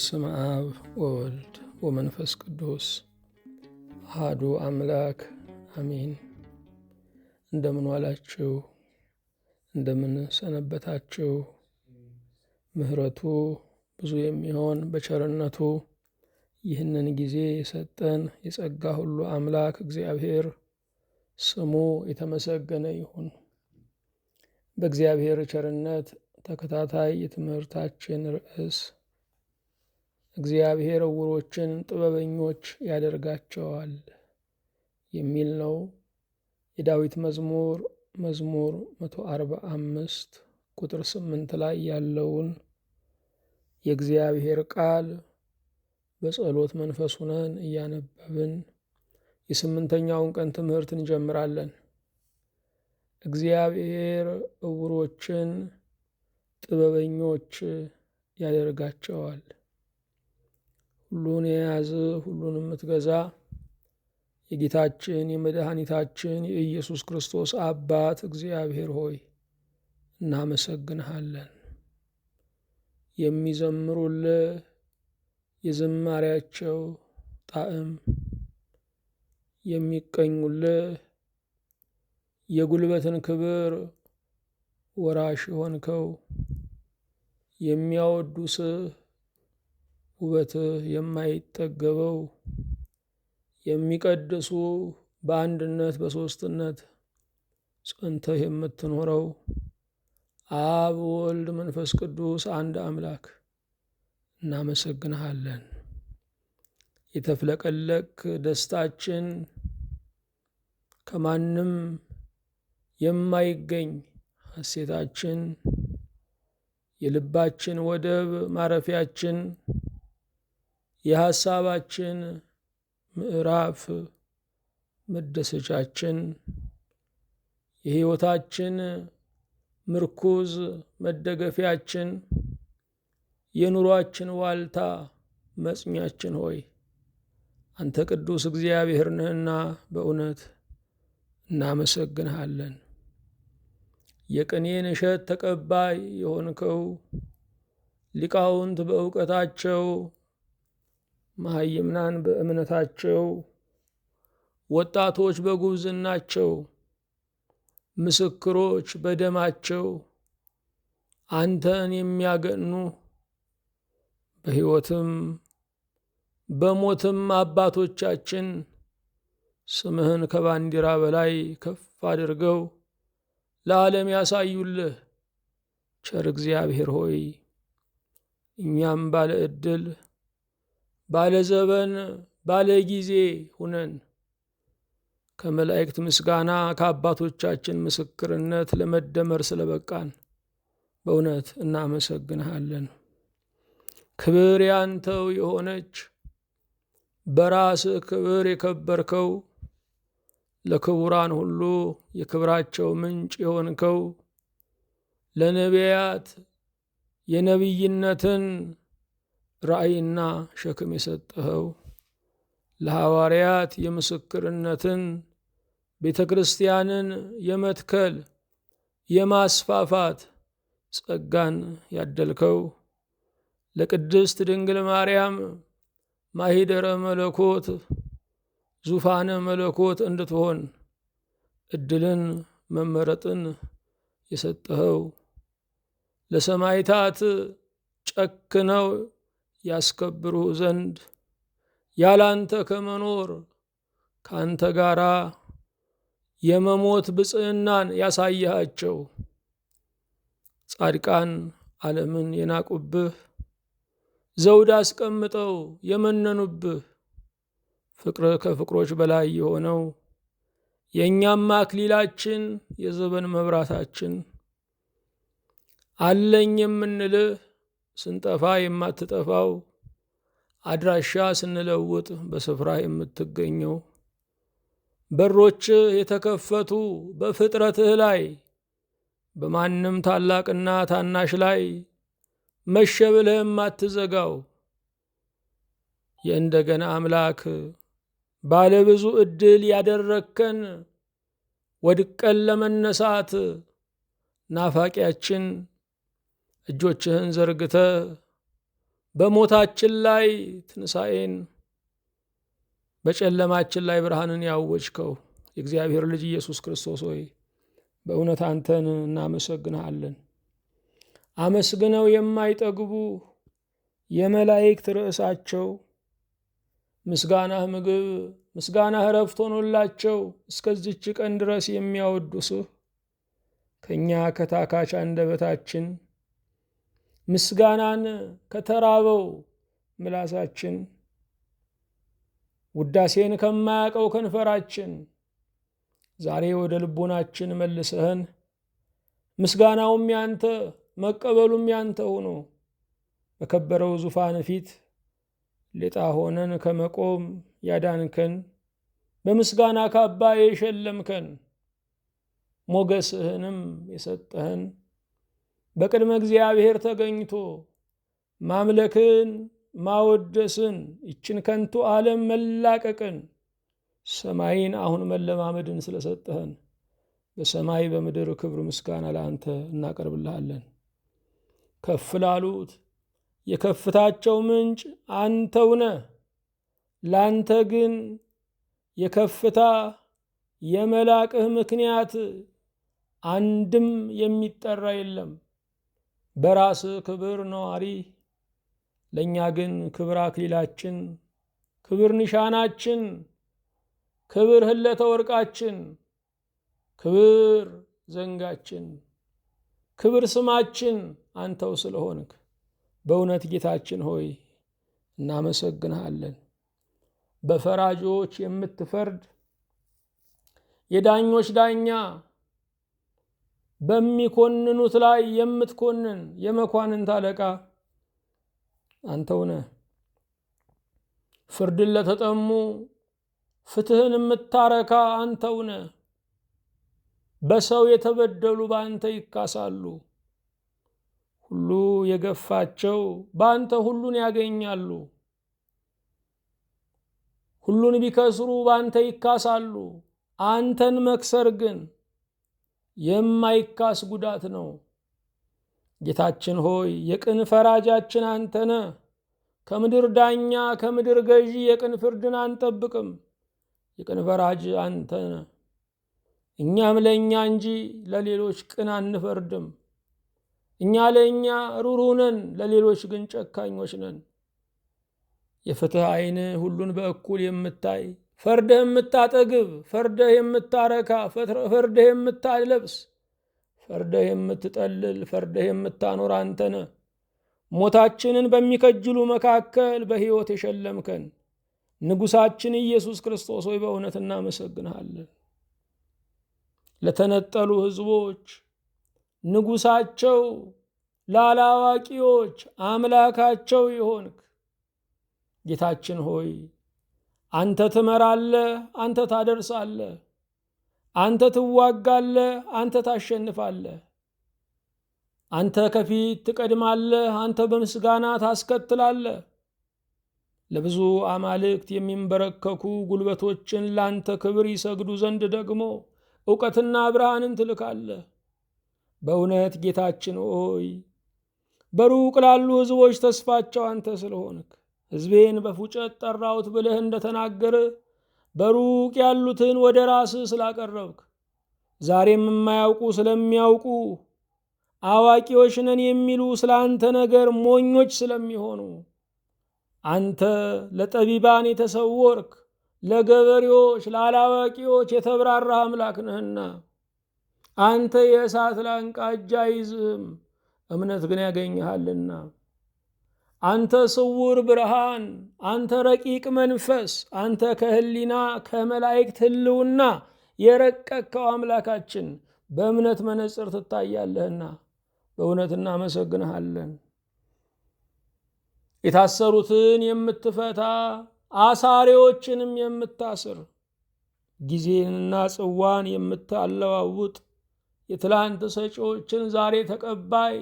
በስመ አብ ወወልድ ወመንፈስ ቅዱስ አሐዱ አምላክ አሜን። እንደምን ዋላችሁ? እንደምን ሰነበታችሁ? ምሕረቱ ብዙ የሚሆን በቸርነቱ ይህንን ጊዜ የሰጠን የጸጋ ሁሉ አምላክ እግዚአብሔር ስሙ የተመሰገነ ይሁን። በእግዚአብሔር ቸርነት ተከታታይ የትምህርታችን ርዕስ እግዚአብሔር ዕውሮችን ጥበበኞች ያደርጋቸዋል የሚል ነው። የዳዊት መዝሙር 145 ቁጥር 8 ላይ ያለውን የእግዚአብሔር ቃል በጸሎት መንፈስ ሆነን እያነበብን የስምንተኛውን ቀን ትምህርት እንጀምራለን። እግዚአብሔር ዕውሮችን ጥበበኞች ያደርጋቸዋል። ሁሉን የያዝ ሁሉን የምትገዛ የጌታችን የመድኃኒታችን የኢየሱስ ክርስቶስ አባት እግዚአብሔር ሆይ እናመሰግንሃለን። የሚዘምሩልህ የዝማሬያቸው ጣዕም፣ የሚቀኙልህ የጉልበትን ክብር ወራሽ ሆንከው፣ የሚያወዱስህ ውበትህ የማይጠገበው፣ የሚቀድሱ በአንድነት በሦስትነት ጸንተህ የምትኖረው አብ ወልድ መንፈስ ቅዱስ አንድ አምላክ እናመሰግንሃለን። የተፍለቀለቅ ደስታችን ከማንም የማይገኝ ሐሴታችን የልባችን ወደብ ማረፊያችን የሐሳባችን ምዕራፍ መደሰቻችን የሕይወታችን ምርኩዝ መደገፊያችን የኑሯችን ዋልታ መጽኛችን ሆይ አንተ ቅዱስ እግዚአብሔር ነህና በእውነት እናመሰግንሃለን። የቅኔን እሸት ተቀባይ የሆንከው ሊቃውንት በእውቀታቸው መሃይምናን በእምነታቸው ወጣቶች በጉብዝናቸው ምስክሮች በደማቸው አንተን የሚያገኑ በሕይወትም በሞትም አባቶቻችን ስምህን ከባንዲራ በላይ ከፍ አድርገው ለዓለም ያሳዩልህ ቸር እግዚአብሔር ሆይ እኛም ባለ ዕድል ባለ ዘበን ባለ ጊዜ ሁነን ከመላእክት ምስጋና ከአባቶቻችን ምስክርነት ለመደመር ስለበቃን በእውነት እናመሰግንሃለን። ክብር ያንተው የሆነች በራስህ ክብር የከበርከው ለክቡራን ሁሉ የክብራቸው ምንጭ የሆንከው ለነቢያት የነቢይነትን ራእይና ሸክም የሰጠኸው ለሐዋርያት የምስክርነትን ቤተ ክርስቲያንን የመትከል የማስፋፋት ጸጋን ያደልከው ለቅድስት ድንግል ማርያም ማሂደረ መለኮት ዙፋነ መለኮት እንድትሆን ዕድልን መመረጥን የሰጠኸው ለሰማዕታት ጨክነው ያስከብሩህ ዘንድ ያላንተ ከመኖር ካንተ ጋራ የመሞት ብፅዕናን ያሳየሃቸው ጻድቃን ዓለምን የናቁብህ ዘውድ አስቀምጠው የመነኑብህ ፍቅር ከፍቅሮች በላይ የሆነው የእኛም አክሊላችን የዘበን መብራታችን አለኝ የምንልህ ስንጠፋ የማትጠፋው አድራሻ ስንለውጥ በስፍራ የምትገኘው በሮችህ የተከፈቱ በፍጥረትህ ላይ በማንም ታላቅና ታናሽ ላይ መሸ ብለህ የማትዘጋው የእንደገና አምላክ ባለ ብዙ ዕድል ያደረግከን ወድቀን ለመነሳት ናፋቂያችን እጆችህን ዘርግተ በሞታችን ላይ ትንሣኤን፣ በጨለማችን ላይ ብርሃንን ያወጅከው የእግዚአብሔር ልጅ ኢየሱስ ክርስቶስ ሆይ በእውነት አንተን እናመሰግንሃለን። አመስግነው የማይጠግቡ የመላእክት ርዕሳቸው ምስጋናህ ምግብ፣ ምስጋናህ ዕረፍት ሆኖላቸው እስከዚች ቀን ድረስ የሚያወድሱህ ከእኛ ከታካች አንደበታችን ምስጋናን ከተራበው ምላሳችን ውዳሴን ከማያውቀው ከንፈራችን ዛሬ ወደ ልቦናችን መልሰህን ምስጋናውም ያንተ መቀበሉም ያንተ ሆኖ በከበረው ዙፋን ፊት ሌጣ ሆነን ከመቆም ያዳንከን፣ በምስጋና ካባ የሸለምከን፣ ሞገስህንም የሰጠህን በቅድመ እግዚአብሔር ተገኝቶ ማምለክን ማወደስን ይችን ከንቱ ዓለም መላቀቅን ሰማይን አሁን መለማመድን ስለሰጠህን በሰማይ በምድር ክብር ምስጋና ለአንተ እናቀርብልሃለን። ከፍ ላሉት የከፍታቸው ምንጭ አንተው ነህ። ላንተ ግን የከፍታ የመላቅህ ምክንያት አንድም የሚጠራ የለም። በራስህ ክብር ነዋሪ፣ ለእኛ ግን ክብር አክሊላችን፣ ክብር ኒሻናችን፣ ክብር ህለተ ወርቃችን፣ ክብር ዘንጋችን፣ ክብር ስማችን አንተው ስለሆንክ በእውነት ጌታችን ሆይ እናመሰግንሃለን። በፈራጆች የምትፈርድ የዳኞች ዳኛ፣ በሚኮንኑት ላይ የምትኮንን የመኳንንት አለቃ አንተው ነህ። ፍርድን ለተጠሙ ፍትህን የምታረካ አንተው ነህ። በሰው የተበደሉ በአንተ ይካሳሉ። ሁሉ የገፋቸው በአንተ ሁሉን ያገኛሉ። ሁሉን ቢከስሩ በአንተ ይካሳሉ። አንተን መክሰር ግን የማይካስ ጉዳት ነው። ጌታችን ሆይ የቅን ፈራጃችን አንተ ነህ። ከምድር ዳኛ ከምድር ገዢ የቅን ፍርድን አንጠብቅም። የቅን ፈራጅ አንተ ነህ። እኛም ለእኛ እንጂ ለሌሎች ቅን አንፈርድም። እኛ ለእኛ ሩህሩህ ነን፣ ለሌሎች ግን ጨካኞች ነን። የፍትህ ዓይን ሁሉን በእኩል የምታይ፣ ፈርደህ የምታጠግብ፣ ፈርደህ የምታረካ፣ ፈርደህ የምታለብስ፣ ፈርደህ የምትጠልል፣ ፈርደህ የምታኖር አንተ ነህ። ሞታችንን በሚከጅሉ መካከል በሕይወት የሸለምከን ንጉሳችን ኢየሱስ ክርስቶስ ሆይ በእውነት እናመሰግንሃለን። ለተነጠሉ ሕዝቦች ንጉሳቸው፣ ላላዋቂዎች አምላካቸው የሆንክ ጌታችን ሆይ አንተ ትመራለህ፣ አንተ ታደርሳለህ፣ አንተ ትዋጋለህ፣ አንተ ታሸንፋለህ። አንተ ከፊት ትቀድማለህ፣ አንተ በምስጋና ታስከትላለህ። ለብዙ አማልክት የሚንበረከኩ ጉልበቶችን ላንተ ክብር ይሰግዱ ዘንድ ደግሞ ዕውቀትና ብርሃንን ትልካለህ። በእውነት ጌታችን ሆይ በሩቅ ላሉ ሕዝቦች ተስፋቸው አንተ ስለሆንክ ሕዝቤን በፉጨት ጠራሁት ብለህ እንደተናገረ በሩቅ ያሉትን ወደ ራስህ ስላቀረብክ ዛሬም የማያውቁ ስለሚያውቁ አዋቂዎች ነን የሚሉ ስለ አንተ ነገር ሞኞች ስለሚሆኑ አንተ ለጠቢባን የተሰወርክ ለገበሬዎች ለአላዋቂዎች የተብራራህ አምላክ ነህና አንተ የእሳት ላንቃ እጅ አይዝህም፣ እምነት ግን ያገኘሃልና። አንተ ስውር ብርሃን፣ አንተ ረቂቅ መንፈስ፣ አንተ ከህሊና ከመላእክት ህልውና የረቀቅከው አምላካችን በእምነት መነጽር ትታያለህና በእውነት እናመሰግንሃለን። የታሰሩትን የምትፈታ አሳሪዎችንም የምታስር ጊዜንና ጽዋን የምታለዋውጥ የትላንት ሰጪዎችን ዛሬ ተቀባይ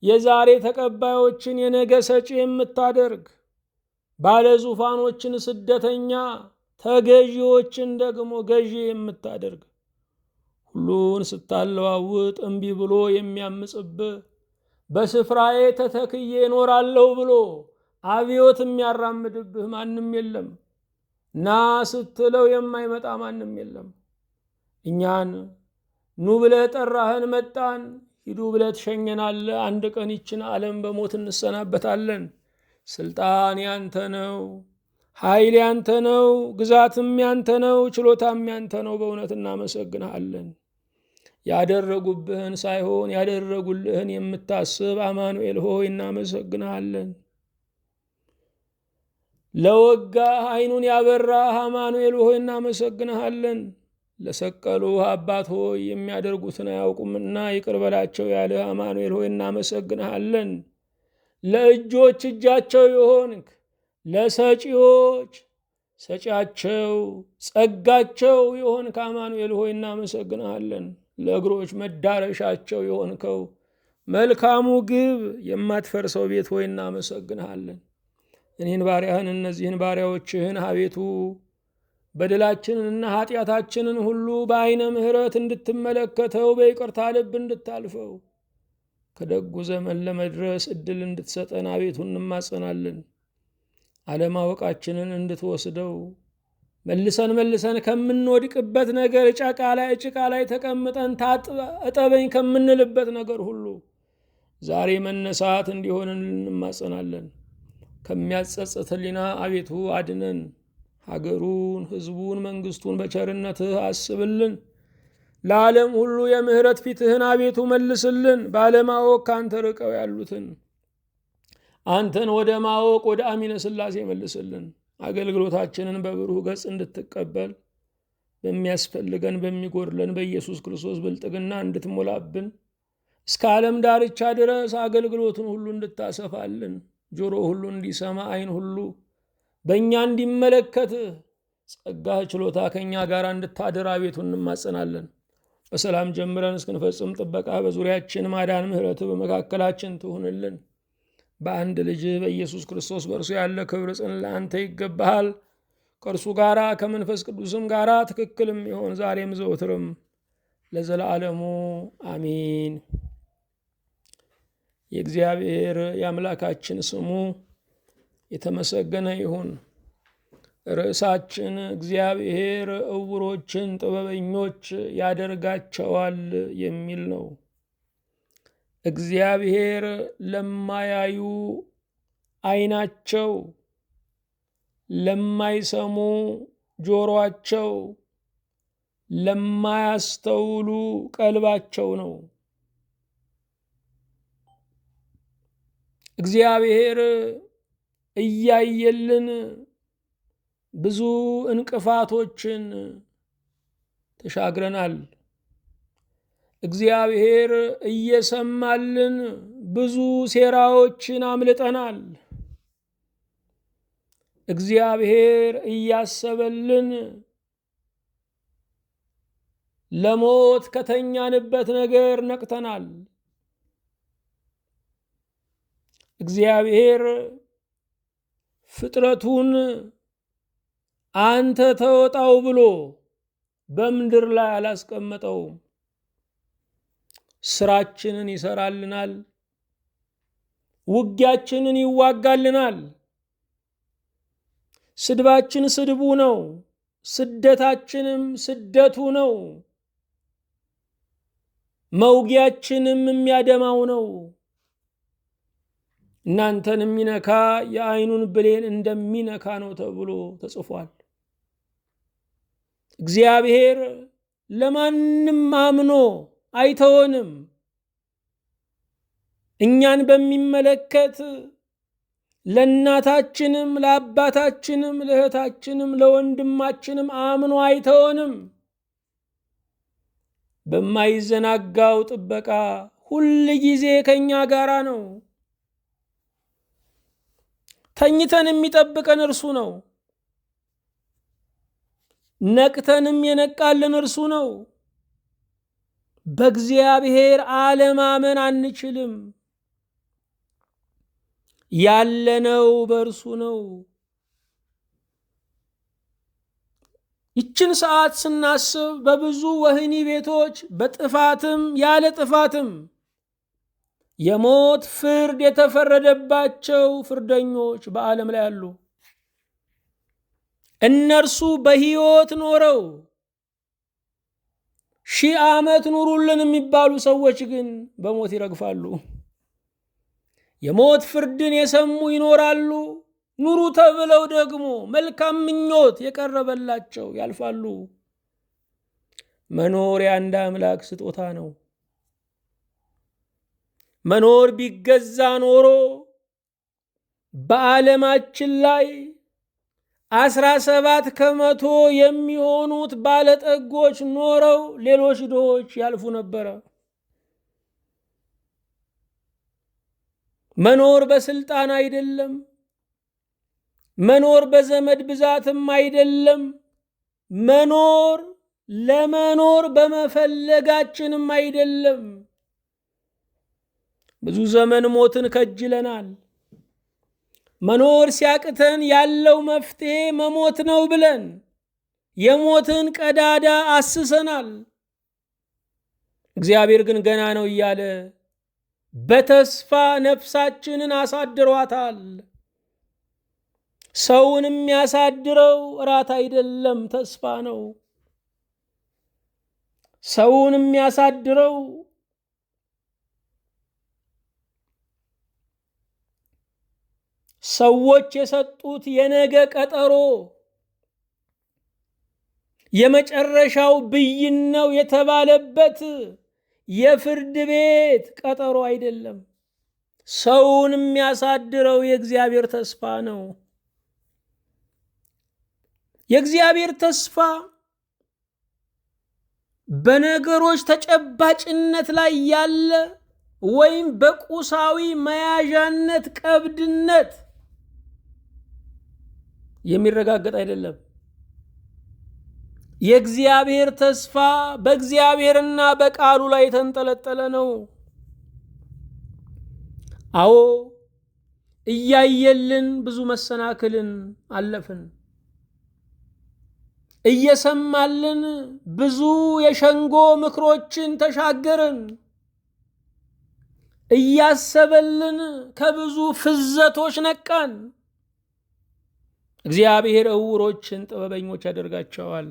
የዛሬ ተቀባዮችን የነገ ሰጪ የምታደርግ ባለ ዙፋኖችን ስደተኛ ተገዢዎችን ደግሞ ገዢ የምታደርግ ሁሉን ስታለዋውጥ እምቢ ብሎ የሚያምጽብህ በስፍራዬ ተተክዬ እኖራለሁ ብሎ አብዮት የሚያራምድብህ ማንም የለም። ና ስትለው የማይመጣ ማንም የለም። እኛን ኑ ብለህ ጠራህን፣ መጣን። ሂዱ ብለህ ትሸኘናለህ። አንድ ቀን ይችን ዓለም በሞት እንሰናበታለን። ስልጣን ያንተ ነው፣ ኃይል ያንተ ነው፣ ግዛትም ያንተ ነው፣ ችሎታም ያንተ ነው። በእውነት እናመሰግንሃለን። ያደረጉብህን ሳይሆን ያደረጉልህን የምታስብ አማኑኤል ሆይ እናመሰግንሃለን። ለወጋህ ዓይኑን ያበራህ አማኑኤል ሆይ እናመሰግንሃለን። ለሰቀሉህ አባት ሆይ የሚያደርጉትን አያውቁምና ይቅር በላቸው ያልህ አማኑኤል ሆይ እናመሰግንሃለን። ለእጆች እጃቸው የሆንክ ለሰጪዎች ሰጪያቸው ጸጋቸው የሆንክ አማኑኤል ሆይ እናመሰግንሃለን። ለእግሮች መዳረሻቸው የሆንከው መልካሙ ግብ የማትፈርሰው ቤት ሆይ እናመሰግንሃለን። እኔን ባሪያህን እነዚህን ባሪያዎችህን አቤቱ በደላችንንና ኃጢአታችንን ሁሉ በዓይነ ምሕረት እንድትመለከተው በይቅርታ ልብ እንድታልፈው ከደጉ ዘመን ለመድረስ ዕድል እንድትሰጠን አቤቱ እንማጸናለን። አለማወቃችንን እንድትወስደው መልሰን ከምንወድቅበት ነገር ጭቃ ላይ ተቀምጠን እጠበኝ ከምንልበት ነገር ሁሉ ዛሬ መነሳት እንዲሆንን እንማጸናለን። ከሚያጸጽት ሕሊና አቤቱ አድነን። ሀገሩን፣ ሕዝቡን፣ መንግስቱን በቸርነትህ አስብልን። ለዓለም ሁሉ የምህረት ፊትህን አቤቱ መልስልን። ባለማወቅ ከአንተ ርቀው ያሉትን አንተን ወደ ማወቅ ወደ አሚነ ሥላሴ መልስልን። አገልግሎታችንን በብሩህ ገጽ እንድትቀበል በሚያስፈልገን በሚጎድለን በኢየሱስ ክርስቶስ ብልጥግና እንድትሞላብን እስከ ዓለም ዳርቻ ድረስ አገልግሎትን ሁሉ እንድታሰፋልን ጆሮ ሁሉ እንዲሰማ ዓይን ሁሉ በእኛ እንዲመለከት ጸጋህ ችሎታ ከእኛ ጋር እንድታደር አቤቱ እንማጸናለን። በሰላም ጀምረን እስክንፈጽም ጥበቃ በዙሪያችን ማዳን ምሕረት በመካከላችን ትሁንልን። በአንድ ልጅ በኢየሱስ ክርስቶስ በእርሱ ያለ ክብር ጽን ለአንተ ይገባሃል። ከእርሱ ጋራ ከመንፈስ ቅዱስም ጋራ ትክክልም ይሆን ዛሬም ዘወትርም ለዘላለሙ አሚን። የእግዚአብሔር የአምላካችን ስሙ የተመሰገነ ይሁን። ርዕሳችን እግዚአብሔር ዕውሮችን ጥበበኞች ያደርጋቸዋል የሚል ነው። እግዚአብሔር ለማያዩ ዓይናቸው፣ ለማይሰሙ ጆሮአቸው፣ ለማያስተውሉ ቀልባቸው ነው። እግዚአብሔር እያየልን ብዙ እንቅፋቶችን ተሻግረናል። እግዚአብሔር እየሰማልን ብዙ ሴራዎችን አምልጠናል። እግዚአብሔር እያሰበልን ለሞት ከተኛንበት ነገር ነቅተናል። እግዚአብሔር ፍጥረቱን አንተ ተወጣው ብሎ በምድር ላይ አላስቀመጠውም። ስራችንን ይሰራልናል፣ ውጊያችንን ይዋጋልናል። ስድባችን ስድቡ ነው፣ ስደታችንም ስደቱ ነው። መውጊያችንም የሚያደማው ነው። እናንተን የሚነካ የዓይኑን ብሌን እንደሚነካ ነው ተብሎ ተጽፏል። እግዚአብሔር ለማንም አምኖ አይተወንም። እኛን በሚመለከት ለእናታችንም ለአባታችንም ለእህታችንም ለወንድማችንም አምኖ አይተወንም። በማይዘናጋው ጥበቃ ሁል ጊዜ ከእኛ ጋራ ነው። ተኝተን የሚጠብቀን እርሱ ነው። ነቅተንም የነቃልን እርሱ ነው። በእግዚአብሔር አለማመን አንችልም። ያለነው በእርሱ ነው። ይችን ሰዓት ስናስብ በብዙ ወህኒ ቤቶች በጥፋትም ያለ ጥፋትም የሞት ፍርድ የተፈረደባቸው ፍርደኞች በዓለም ላይ አሉ። እነርሱ በሕይወት ኖረው 1000 ዓመት ኑሩልን የሚባሉ ሰዎች ግን በሞት ይረግፋሉ። የሞት ፍርድን የሰሙ ይኖራሉ። ኑሩ ተብለው ደግሞ መልካም ምኞት የቀረበላቸው ያልፋሉ። መኖር የአንድ አምላክ ስጦታ ነው። መኖር ቢገዛ ኖሮ በዓለማችን ላይ 17% የሚሆኑት ባለጠጎች ኖረው ሌሎች ድሆች ያልፉ ነበረ። መኖር በስልጣን አይደለም። መኖር በዘመድ ብዛትም አይደለም። መኖር ለመኖር በመፈለጋችንም አይደለም። ብዙ ዘመን ሞትን ከጅለናል። መኖር ሲያቅተን ያለው መፍትሄ መሞት ነው ብለን የሞትን ቀዳዳ አስሰናል። እግዚአብሔር ግን ገና ነው እያለ በተስፋ ነፍሳችንን አሳድሯታል። ሰውን የሚያሳድረው እራት አይደለም፣ ተስፋ ነው። ሰውን የሚያሳድረው ሰዎች የሰጡት የነገ ቀጠሮ የመጨረሻው ብይን ነው የተባለበት የፍርድ ቤት ቀጠሮ አይደለም። ሰውን የሚያሳድረው የእግዚአብሔር ተስፋ ነው። የእግዚአብሔር ተስፋ በነገሮች ተጨባጭነት ላይ ያለ ወይም በቁሳዊ መያዣነት ቀብድነት የሚረጋገጥ አይደለም። የእግዚአብሔር ተስፋ በእግዚአብሔርና በቃሉ ላይ የተንጠለጠለ ነው። አዎ እያየልን ብዙ መሰናክልን አለፍን። እየሰማልን ብዙ የሸንጎ ምክሮችን ተሻገርን። እያሰበልን ከብዙ ፍዘቶች ነቃን። እግዚአብሔር ዕውሮችን ጥበበኞች ያደርጋቸዋል።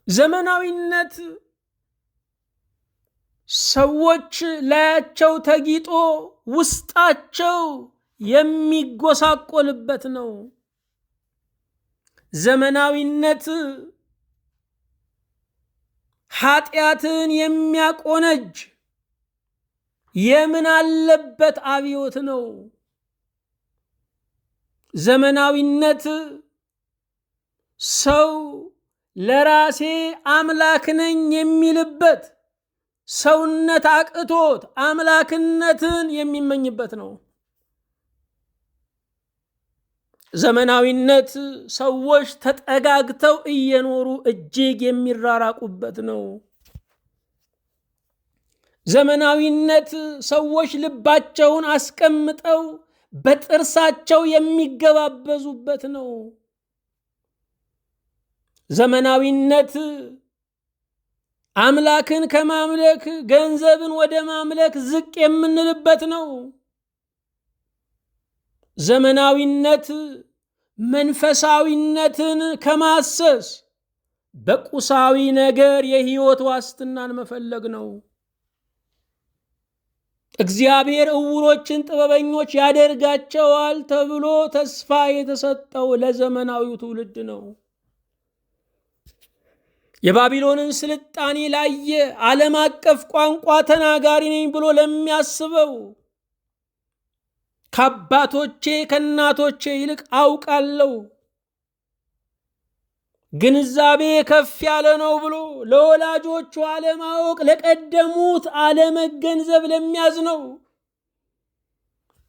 ዘመናዊነት ሰዎች ላያቸው ተጊጦ ውስጣቸው የሚጎሳቆልበት ነው። ዘመናዊነት ኃጢአትን የሚያቆነጅ የምን አለበት አብዮት ነው። ዘመናዊነት ሰው ለራሴ አምላክ ነኝ የሚልበት፣ ሰውነት አቅቶት አምላክነትን የሚመኝበት ነው። ዘመናዊነት ሰዎች ተጠጋግተው እየኖሩ እጅግ የሚራራቁበት ነው። ዘመናዊነት ሰዎች ልባቸውን አስቀምጠው በጥርሳቸው የሚገባበዙበት ነው። ዘመናዊነት አምላክን ከማምለክ ገንዘብን ወደ ማምለክ ዝቅ የምንልበት ነው። ዘመናዊነት መንፈሳዊነትን ከማሰስ በቁሳዊ ነገር የሕይወት ዋስትናን መፈለግ ነው። እግዚአብሔር ዕውሮችን ጥበበኞች ያደርጋቸዋል ተብሎ ተስፋ የተሰጠው ለዘመናዊው ትውልድ ነው። የባቢሎንን ስልጣኔ ላየ ዓለም አቀፍ ቋንቋ ተናጋሪ ነኝ ብሎ ለሚያስበው ከአባቶቼ ከእናቶቼ ይልቅ አውቃለሁ፣ ግንዛቤ ከፍ ያለ ነው ብሎ ለወላጆቹ አለማወቅ፣ ለቀደሙት አለመገንዘብ ለሚያዝነው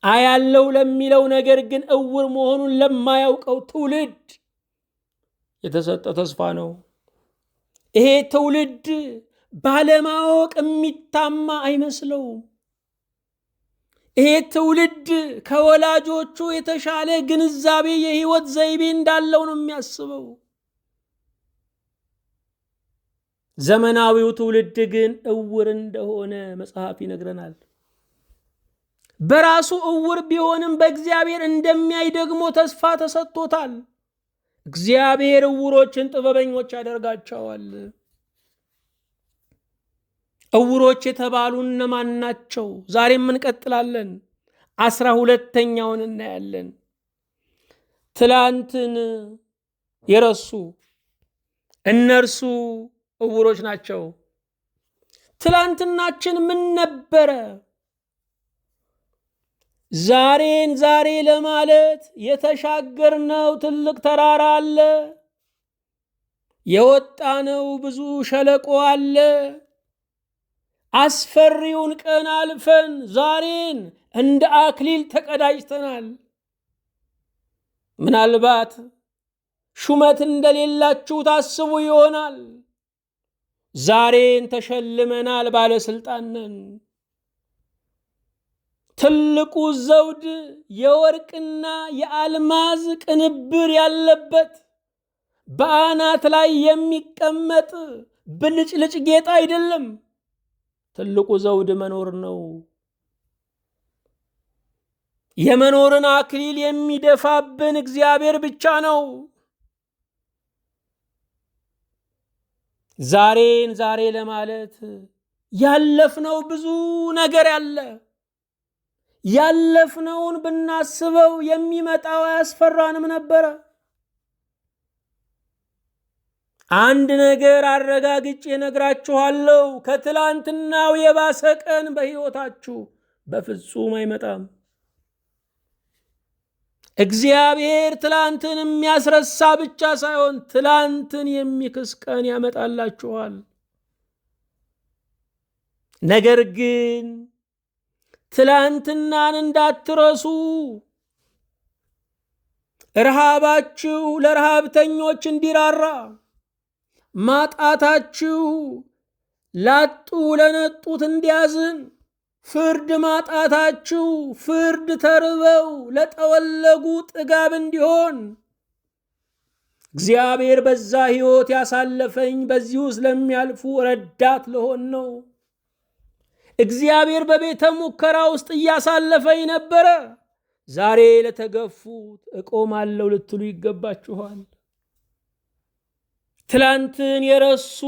አያለው ለሚለው ነገር ግን ዕውር መሆኑን ለማያውቀው ትውልድ የተሰጠ ተስፋ ነው። ይሄ ትውልድ ባለማወቅ የሚታማ አይመስለውም። ይሄ ትውልድ ከወላጆቹ የተሻለ ግንዛቤ የሕይወት ዘይቤ እንዳለው ነው የሚያስበው። ዘመናዊው ትውልድ ግን እውር እንደሆነ መጽሐፍ ይነግረናል። በራሱ እውር ቢሆንም በእግዚአብሔር እንደሚያይ ደግሞ ተስፋ ተሰጥቶታል። እግዚአብሔር እውሮችን ጥበበኞች ያደርጋቸዋል። እውሮች የተባሉ እነማን ናቸው? ዛሬም እንቀጥላለን። 12ኛውን እናያለን። ትላንትን የረሱ እነርሱ እውሮች ናቸው። ትላንትናችን ምን ነበረ? ዛሬን ዛሬ ለማለት የተሻገርነው ትልቅ ተራራ አለ። የወጣነው ብዙ ሸለቆ አለ። አስፈሪውን ቀን አልፈን ዛሬን እንደ አክሊል ተቀዳጅተናል። ምናልባት ሹመት እንደሌላችሁ ታስቡ ይሆናል። ዛሬን ተሸልመናል፣ ባለስልጣን ነን። ትልቁ ዘውድ የወርቅና የአልማዝ ቅንብር ያለበት በአናት ላይ የሚቀመጥ ብልጭልጭ ጌጥ አይደለም። ትልቁ ዘውድ መኖር ነው። የመኖርን አክሊል የሚደፋብን እግዚአብሔር ብቻ ነው። ዛሬን ዛሬ ለማለት ያለፍነው ብዙ ነገር ያለ። ያለፍነውን ብናስበው የሚመጣው አያስፈራንም ነበረ። አንድ ነገር አረጋግጬ ነግራችኋለሁ፣ ከትላንትናው የባሰ ቀን በሕይወታችሁ በፍጹም አይመጣም። እግዚአብሔር ትላንትን የሚያስረሳ ብቻ ሳይሆን ትላንትን የሚክስ ቀን ያመጣላችኋል። ነገር ግን ትላንትናን እንዳትረሱ። ረሃባችሁ ለረሃብተኞች እንዲራራ፣ ማጣታችሁ ላጡ ለነጡት እንዲያዝን፣ ፍርድ ማጣታችሁ ፍርድ ተርበው ለጠወለጉ ጥጋብ እንዲሆን እግዚአብሔር በዛ ሕይወት ያሳለፈኝ በዚህ ውስጥ ለሚያልፉ ረዳት ለሆን ነው። እግዚአብሔር በቤተ ሙከራ ውስጥ እያሳለፈኝ ነበረ። ዛሬ ለተገፉት እቆማለሁ ልትሉ ይገባችኋል። ትላንትን የረሱ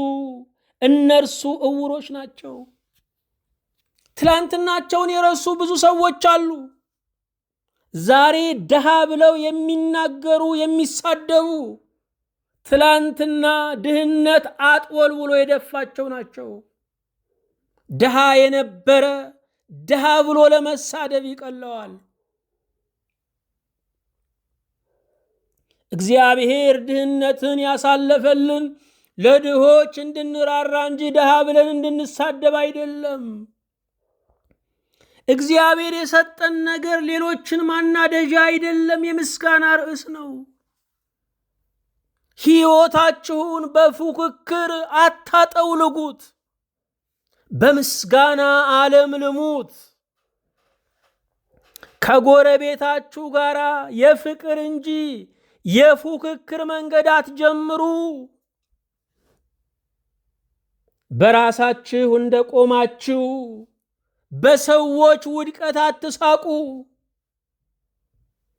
እነርሱ እውሮች ናቸው። ትላንትናቸውን የረሱ ብዙ ሰዎች አሉ። ዛሬ ድሃ ብለው የሚናገሩ የሚሳደቡ፣ ትላንትና ድህነት አጥወልውሎ የደፋቸው ናቸው። ድሃ የነበረ ድሃ ብሎ ለመሳደብ ይቀለዋል። እግዚአብሔር ድህነትን ያሳለፈልን ለድሆች እንድንራራ እንጂ ድሃ ብለን እንድንሳደብ አይደለም። እግዚአብሔር የሰጠን ነገር ሌሎችን ማናደጃ አይደለም፣ የምስጋና ርዕስ ነው። ሕይወታችሁን በፉክክር አታጠውልጉት፣ በምስጋና ዓለም ልሙት። ከጎረቤታችሁ ጋር የፍቅር እንጂ የፉክክር መንገድ አትጀምሩ። በራሳችሁ እንደቆማችሁ በሰዎች ውድቀት አትሳቁ።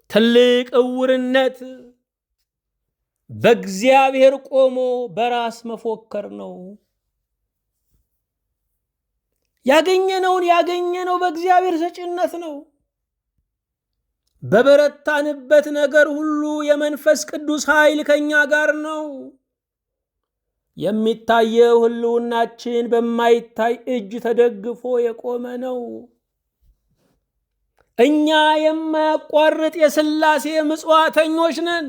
ትልቅ እውርነት በእግዚአብሔር ቆሞ በራስ መፎከር ነው። ያገኘነው በእግዚአብሔር ሰጪነት ነው። በበረታንበት ነገር ሁሉ የመንፈስ ቅዱስ ኃይል ከኛ ጋር ነው። የሚታየው ህልውናችን በማይታይ እጅ ተደግፎ የቆመ ነው። እኛ የማያቋርጥ የሥላሴ ምጽዋተኞች ነን።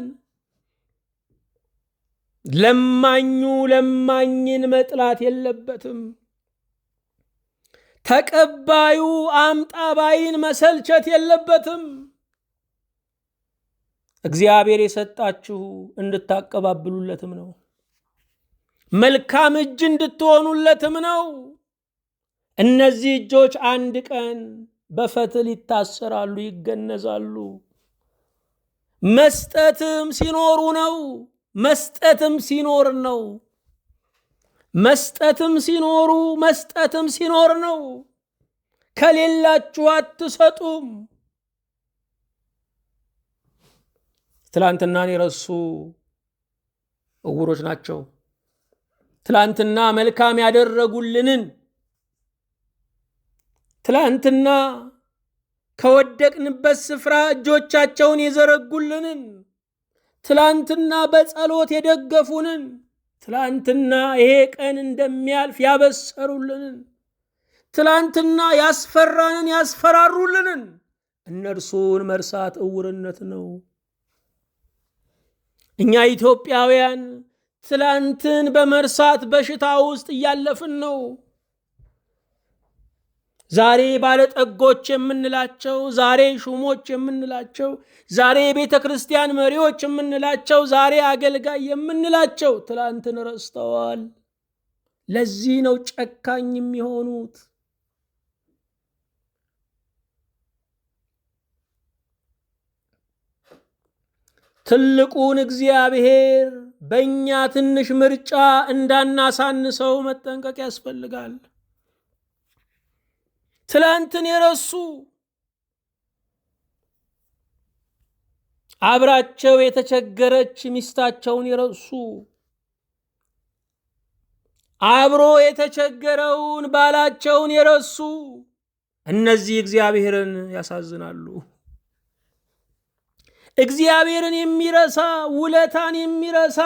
ለማኙ ለማኝን መጥላት የለበትም። ተቀባዩ አምጣባይን መሰልቸት የለበትም። እግዚአብሔር የሰጣችሁ እንድታቀባብሉለትም ነው። መልካም እጅ እንድትሆኑለትም ነው። እነዚህ እጆች አንድ ቀን በፈትል ይታሰራሉ፣ ይገነዛሉ። መስጠትም ሲኖሩ ነው። መስጠትም ሲኖር ነው። መስጠትም ሲኖሩ መስጠትም ሲኖር ነው። ከሌላችሁ አትሰጡም። ትላንትናን የረሱ እውሮች ናቸው። ትላንትና መልካም ያደረጉልንን፣ ትላንትና ከወደቅንበት ስፍራ እጆቻቸውን የዘረጉልንን፣ ትላንትና በጸሎት የደገፉንን፣ ትላንትና ይሄ ቀን እንደሚያልፍ ያበሰሩልንን፣ ትላንትና ያስፈራንን ያስፈራሩልንን እነርሱን መርሳት እውርነት ነው። እኛ ኢትዮጵያውያን ትላንትን በመርሳት በሽታ ውስጥ እያለፍን ነው። ዛሬ ባለጠጎች የምንላቸው፣ ዛሬ ሹሞች የምንላቸው፣ ዛሬ የቤተ ክርስቲያን መሪዎች የምንላቸው፣ ዛሬ አገልጋይ የምንላቸው ትላንትን ረስተዋል። ለዚህ ነው ጨካኝ የሚሆኑት። ትልቁን እግዚአብሔር በእኛ ትንሽ ምርጫ እንዳናሳንሰው መጠንቀቅ ያስፈልጋል። ትላንትን የረሱ አብራቸው የተቸገረች ሚስታቸውን የረሱ፣ አብሮ የተቸገረውን ባላቸውን የረሱ እነዚህ እግዚአብሔርን ያሳዝናሉ። እግዚአብሔርን የሚረሳ ውለታን የሚረሳ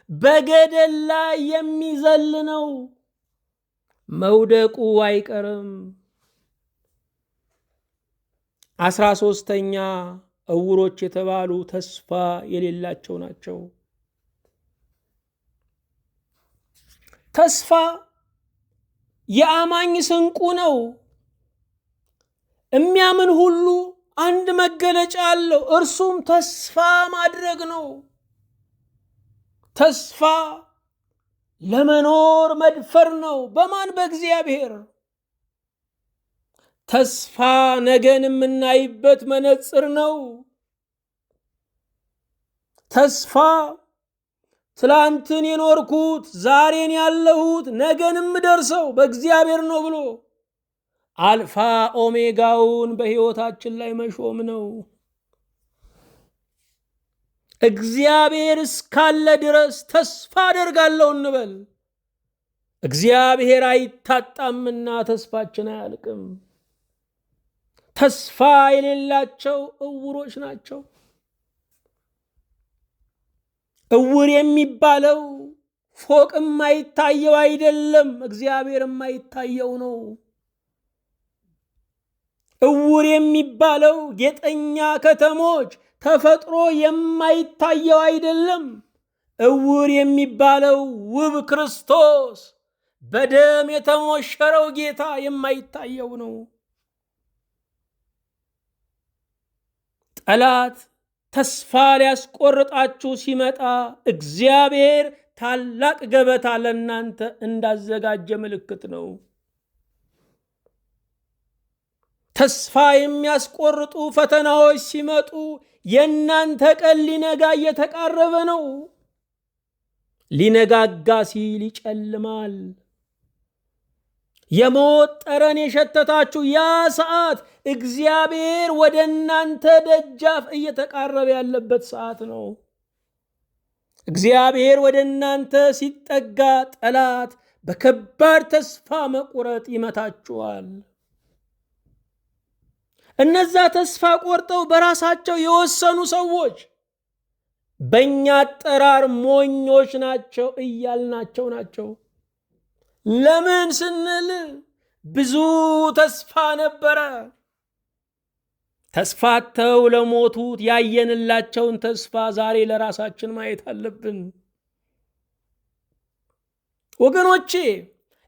በገደል ላይ የሚዘል ነው። መውደቁ አይቀርም። 13ኛ እውሮች የተባሉ ተስፋ የሌላቸው ናቸው። ተስፋ የአማኝ ስንቁ ነው። የሚያምን ሁሉ አንድ መገለጫ አለው። እርሱም ተስፋ ማድረግ ነው። ተስፋ ለመኖር መድፈር ነው። በማን? በእግዚአብሔር። ተስፋ ነገን የምናይበት መነጽር ነው። ተስፋ ትላንትን የኖርኩት ዛሬን ያለሁት ነገን የምደርሰው በእግዚአብሔር ነው ብሎ አልፋ ኦሜጋውን በሕይወታችን ላይ መሾም ነው። እግዚአብሔር እስካለ ድረስ ተስፋ አደርጋለሁ እንበል። እግዚአብሔር አይታጣምና ተስፋችን አያልቅም። ተስፋ የሌላቸው እውሮች ናቸው። እውር የሚባለው ፎቅ የማይታየው አይደለም፣ እግዚአብሔር የማይታየው ነው። እውር የሚባለው ጌጠኛ ከተሞች ተፈጥሮ የማይታየው አይደለም። እውር የሚባለው ውብ ክርስቶስ በደም የተሞሸረው ጌታ የማይታየው ነው። ጠላት ተስፋ ሊያስቆርጣችሁ ሲመጣ እግዚአብሔር ታላቅ ገበታ ለእናንተ እንዳዘጋጀ ምልክት ነው። ተስፋ የሚያስቆርጡ ፈተናዎች ሲመጡ የእናንተ ቀን ሊነጋ እየተቃረበ ነው። ሊነጋጋ ሲል ይጨልማል። የሞት ጠረን የሸተታችሁ ያ ሰዓት እግዚአብሔር ወደ እናንተ ደጃፍ እየተቃረበ ያለበት ሰዓት ነው። እግዚአብሔር ወደ እናንተ ሲጠጋ ጠላት በከባድ ተስፋ መቁረጥ ይመታችኋል። እነዛ ተስፋ ቆርጠው በራሳቸው የወሰኑ ሰዎች በእኛ አጠራር ሞኞች ናቸው እያልናቸው ናቸው። ለምን ስንል ብዙ ተስፋ ነበረ። ተስፋተው ለሞቱት ያየንላቸውን ተስፋ ዛሬ ለራሳችን ማየት አለብን። ወገኖቼ፣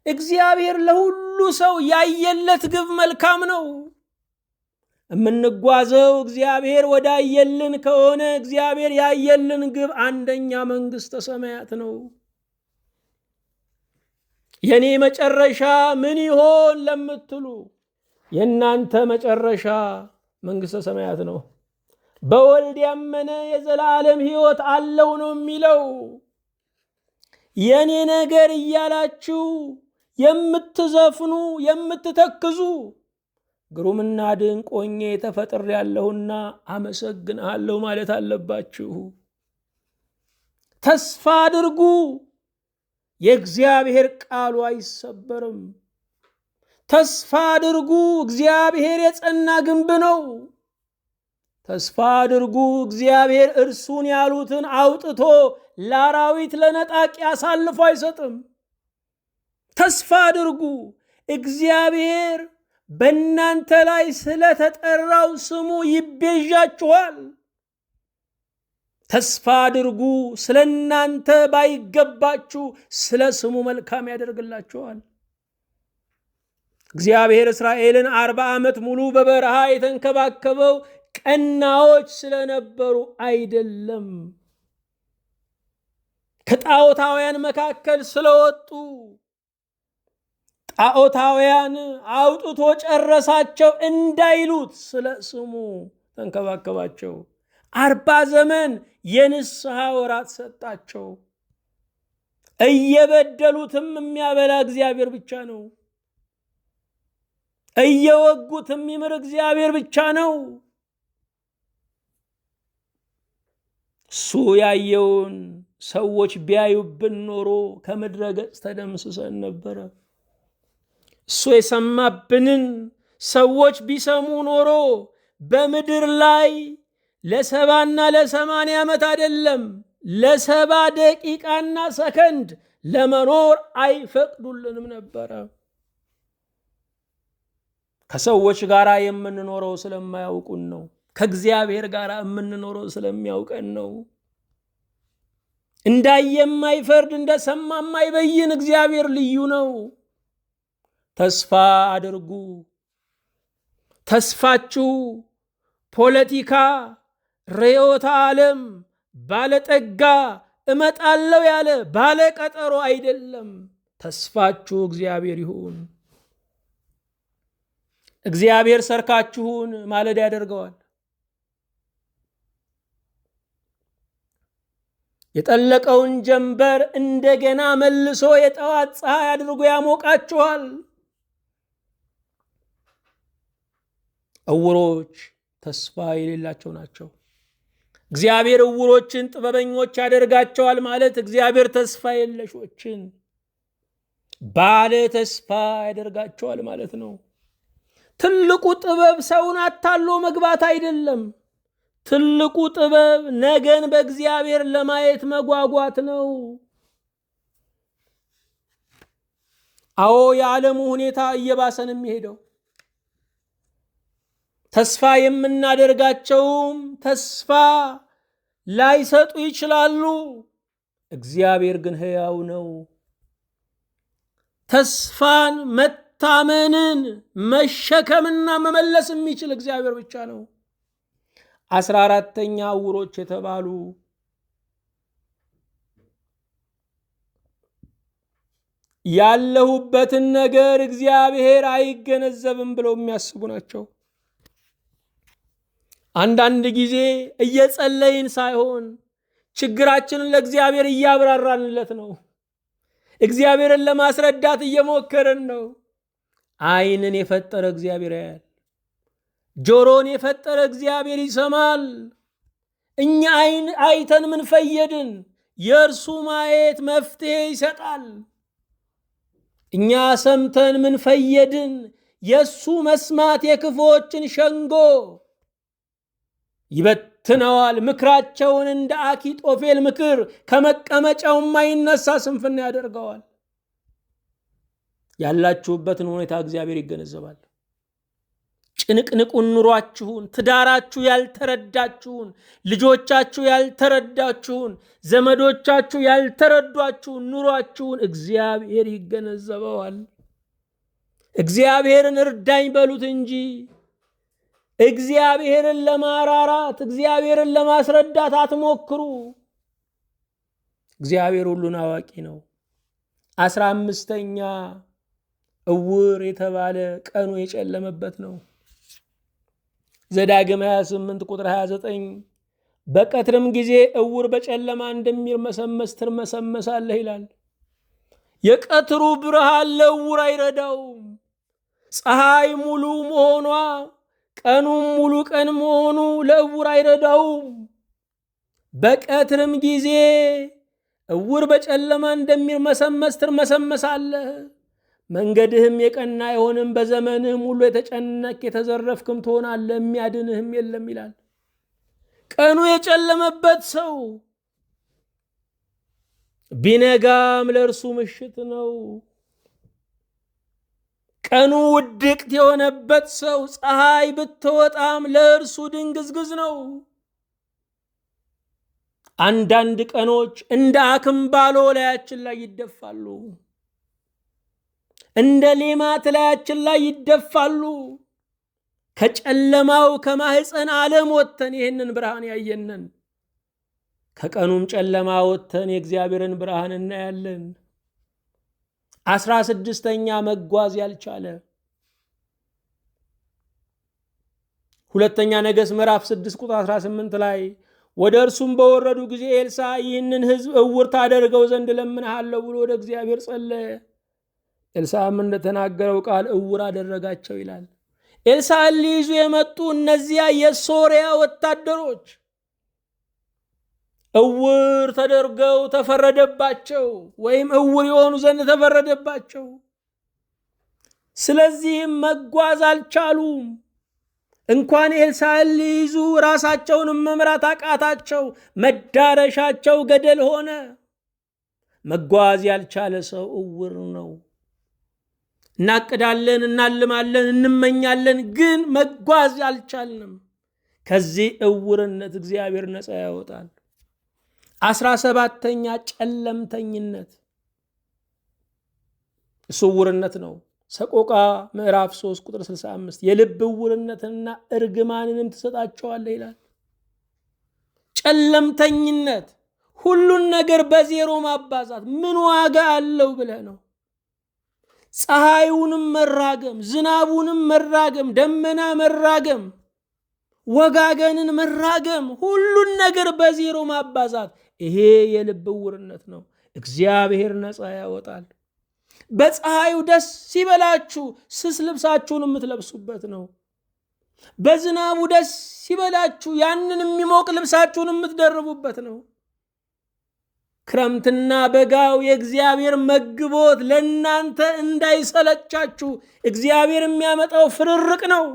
እግዚአብሔር ለሁሉ ሰው ያየለት ግብ መልካም ነው። የምንጓዘው እግዚአብሔር ወዳየልን ከሆነ እግዚአብሔር ያየልን ግብ አንደኛ መንግሥተ ሰማያት ነው። የኔ መጨረሻ ምን ይሆን ለምትሉ የእናንተ መጨረሻ መንግሥተ ሰማያት ነው። በወልድ ያመነ የዘላለም ሕይወት አለው ነው የሚለው። የኔ ነገር እያላችሁ የምትዘፍኑ የምትተክዙ ግሩምና ድንቅ ሆኜ ተፈጥሬአለሁና አመሰግንሃለሁ ማለት አለባችሁ። ተስፋ አድርጉ። የእግዚአብሔር ቃሉ አይሰበርም። ተስፋ አድርጉ። እግዚአብሔር የጸና ግንብ ነው። ተስፋ አድርጉ። እግዚአብሔር እርሱን ያሉትን አውጥቶ ለአራዊት ለነጣቂ አሳልፎ አይሰጥም። ተስፋ አድርጉ። እግዚአብሔር በእናንተ ላይ ስለተጠራው ስሙ ይቤዣችኋል። ተስፋ አድርጉ። ስለ እናንተ ባይገባችሁ ስለ ስሙ መልካም ያደርግላችኋል። እግዚአብሔር እስራኤልን 40 ዓመት ሙሉ በበረሃ የተንከባከበው ቀናዎች ስለነበሩ አይደለም። ከጣዖታውያን መካከል ስለወጡ ጣዖታውያን አውጥቶ ጨረሳቸው እንዳይሉት ስለ ስሙ ተንከባከባቸው። 40 ዘመን የንስሐ ወራት ሰጣቸው። እየበደሉትም የሚያበላ እግዚአብሔር ብቻ ነው። እየወጉትም የሚምር እግዚአብሔር ብቻ ነው። እሱ ያየውን ሰዎች ቢያዩብን ኖሮ ከምድረ ገጽ ተደምስሰን ነበረ። እሱ የሰማብንን ሰዎች ቢሰሙ ኖሮ በምድር ላይ ለ70 እና ለ80 ዓመት አይደለም ለ70 ደቂቃና ሰከንድ ለመኖር አይፈቅዱልንም ነበረ። ከሰዎች ጋር የምንኖረው ስለማያውቁን ነው። ከእግዚአብሔር ጋር የምንኖረው ስለሚያውቀን ነው። እንዳየ የማይፈርድ እንደሰማ የማይበይን እግዚአብሔር ልዩ ነው። ተስፋ አድርጉ። ተስፋችሁ ፖለቲካ፣ ርዕዮተ ዓለም፣ ባለጠጋ፣ እመጣለሁ ያለ ባለቀጠሮ አይደለም። ተስፋችሁ እግዚአብሔር ይሁን። እግዚአብሔር ሰርካችሁን ማለዳ ያደርገዋል። የጠለቀውን ጀንበር እንደገና መልሶ የጠዋት ፀሐይ አድርጎ ያሞቃችኋል። ዕውሮች ተስፋ የሌላቸው ናቸው። እግዚአብሔር ዕውሮችን ጥበበኞች ያደርጋቸዋል ማለት እግዚአብሔር ተስፋ የለሾችን ባለ ተስፋ ያደርጋቸዋል ማለት ነው። ትልቁ ጥበብ ሰውን አታሎ መግባት አይደለም። ትልቁ ጥበብ ነገን በእግዚአብሔር ለማየት መጓጓት ነው። አዎ የዓለሙ ሁኔታ እየባሰን የሚሄደው ተስፋ የምናደርጋቸውም ተስፋ ላይሰጡ ይችላሉ። እግዚአብሔር ግን ሕያው ነው። ተስፋን መታመንን መሸከምና መመለስ የሚችል እግዚአብሔር ብቻ ነው። 14ተኛ ዕውሮች የተባሉ ያለሁበትን ነገር እግዚአብሔር አይገነዘብም ብለው የሚያስቡ ናቸው። አንዳንድ ጊዜ እየጸለይን ሳይሆን ችግራችንን ለእግዚአብሔር እያብራራንለት ነው። እግዚአብሔርን ለማስረዳት እየሞከርን ነው። ዓይንን የፈጠረ እግዚአብሔር ያያል። ጆሮን የፈጠረ እግዚአብሔር ይሰማል። እኛ ዓይን አይተን ምን ፈየድን? የእርሱ ማየት መፍትሄ ይሰጣል። እኛ ሰምተን ምን ፈየድን? የእሱ መስማት የክፉዎችን ሸንጎ ይበትነዋል። ምክራቸውን እንደ አኪጦፌል ምክር ከመቀመጫው የማይነሳ ስንፍና ያደርገዋል። ያላችሁበትን ሁኔታ እግዚአብሔር ይገነዘባል። ጭንቅንቁን ኑሯችሁን፣ ትዳራችሁ ያልተረዳችሁን፣ ልጆቻችሁ ያልተረዳችሁን፣ ዘመዶቻችሁ ያልተረዷችሁን ኑሯችሁን እግዚአብሔር ይገነዘበዋል። እግዚአብሔርን እርዳኝ በሉት እንጂ እግዚአብሔርን ለማራራት እግዚአብሔርን ለማስረዳት አትሞክሩ። እግዚአብሔር ሁሉን አዋቂ ነው። 15ኛ ዕውር የተባለ ቀኑ የጨለመበት ነው። ዘዳግም 28 ቁጥር 29 በቀትርም ጊዜ ዕውር በጨለማ እንደሚርመሰመስ ትርመሰመሳለህ ይላል። የቀትሩ ብርሃን ለዕውር አይረዳውም። ፀሐይ ሙሉ መሆኗ ቀኑም ሙሉ ቀን መሆኑ ለዕውር አይረዳውም። በቀትርም ጊዜ ዕውር በጨለማ እንደሚርመሰመስ ትርመሰመሳለህ። መንገድህም የቀና አይሆንም። በዘመንህም ሁሉ የተጨነቅ የተዘረፍክም ትሆናለህ፣ የሚያድንህም የለም ይላል። ቀኑ የጨለመበት ሰው ቢነጋም ለእርሱ ምሽት ነው። ቀኑ ውድቅት የሆነበት ሰው ፀሐይ ብትወጣም ለእርሱ ድንግዝግዝ ነው። አንዳንድ ቀኖች እንደ አክምባሎ ላያችን ላይ ይደፋሉ፣ እንደ ሌማት ላያችን ላይ ይደፋሉ። ከጨለማው ከማህፀን ዓለም ወጥተን ይህንን ብርሃን ያየንን፣ ከቀኑም ጨለማ ወጥተን የእግዚአብሔርን ብርሃን እናያለን። 16ኛ መጓዝ ያልቻለ ሁለተኛ ነገሥት ምዕራፍ 6 ቁጥር 18 ላይ ወደ እርሱም በወረዱ ጊዜ ኤልሳዕ ይህንን ሕዝብ ዕውር ታደርገው ዘንድ እለምንሃለሁ ብሎ ወደ እግዚአብሔር ጸለየ። ኤልሳዕም እንደተናገረው ቃል ዕውር አደረጋቸው ይላል። ኤልሳዕን ሊይዙ የመጡ እነዚያ የሶርያ ወታደሮች ዕውር ተደርገው ተፈረደባቸው፣ ወይም ዕውር የሆኑ ዘንድ ተፈረደባቸው። ስለዚህም መጓዝ አልቻሉም። እንኳን ኤልሳዕን ሊይዙ ራሳቸውንም መምራት አቃታቸው። መዳረሻቸው ገደል ሆነ። መጓዝ ያልቻለ ሰው ዕውር ነው። እናቅዳለን፣ እናልማለን፣ እንመኛለን፣ ግን መጓዝ አልቻልንም። ከዚህ ዕውርነት እግዚአብሔር ነፃ ያወጣል። 17ኛ ጨለምተኝነት፣ እሱ ዕውርነት ነው። ሰቆቃ ምዕራፍ 3 ቁጥር 65 የልብ ዕውርነትንና እርግማንንም ትሰጣቸዋለህ ይላል። ጨለምተኝነት ሁሉን ነገር በዜሮ ማባዛት ምን ዋጋ አለው ብለህ ነው። ፀሐዩንም መራገም፣ ዝናቡንም መራገም፣ ደመና መራገም፣ ወጋገንን መራገም፣ ሁሉን ነገር በዜሮ ማባዛት፣ ይሄ የልብ ዕውርነት ነው። እግዚአብሔር ነፃ ያወጣል። በፀሐዩ ደስ ሲበላችሁ ስስ ልብሳችሁን የምትለብሱበት ነው። በዝናቡ ደስ ሲበላችሁ ያንን የሚሞቅ ልብሳችሁን የምትደርቡበት ነው። ክረምትና በጋው የእግዚአብሔር መግቦት ለእናንተ እንዳይሰለቻችሁ እግዚአብሔር የሚያመጣው ፍርርቅ ነው።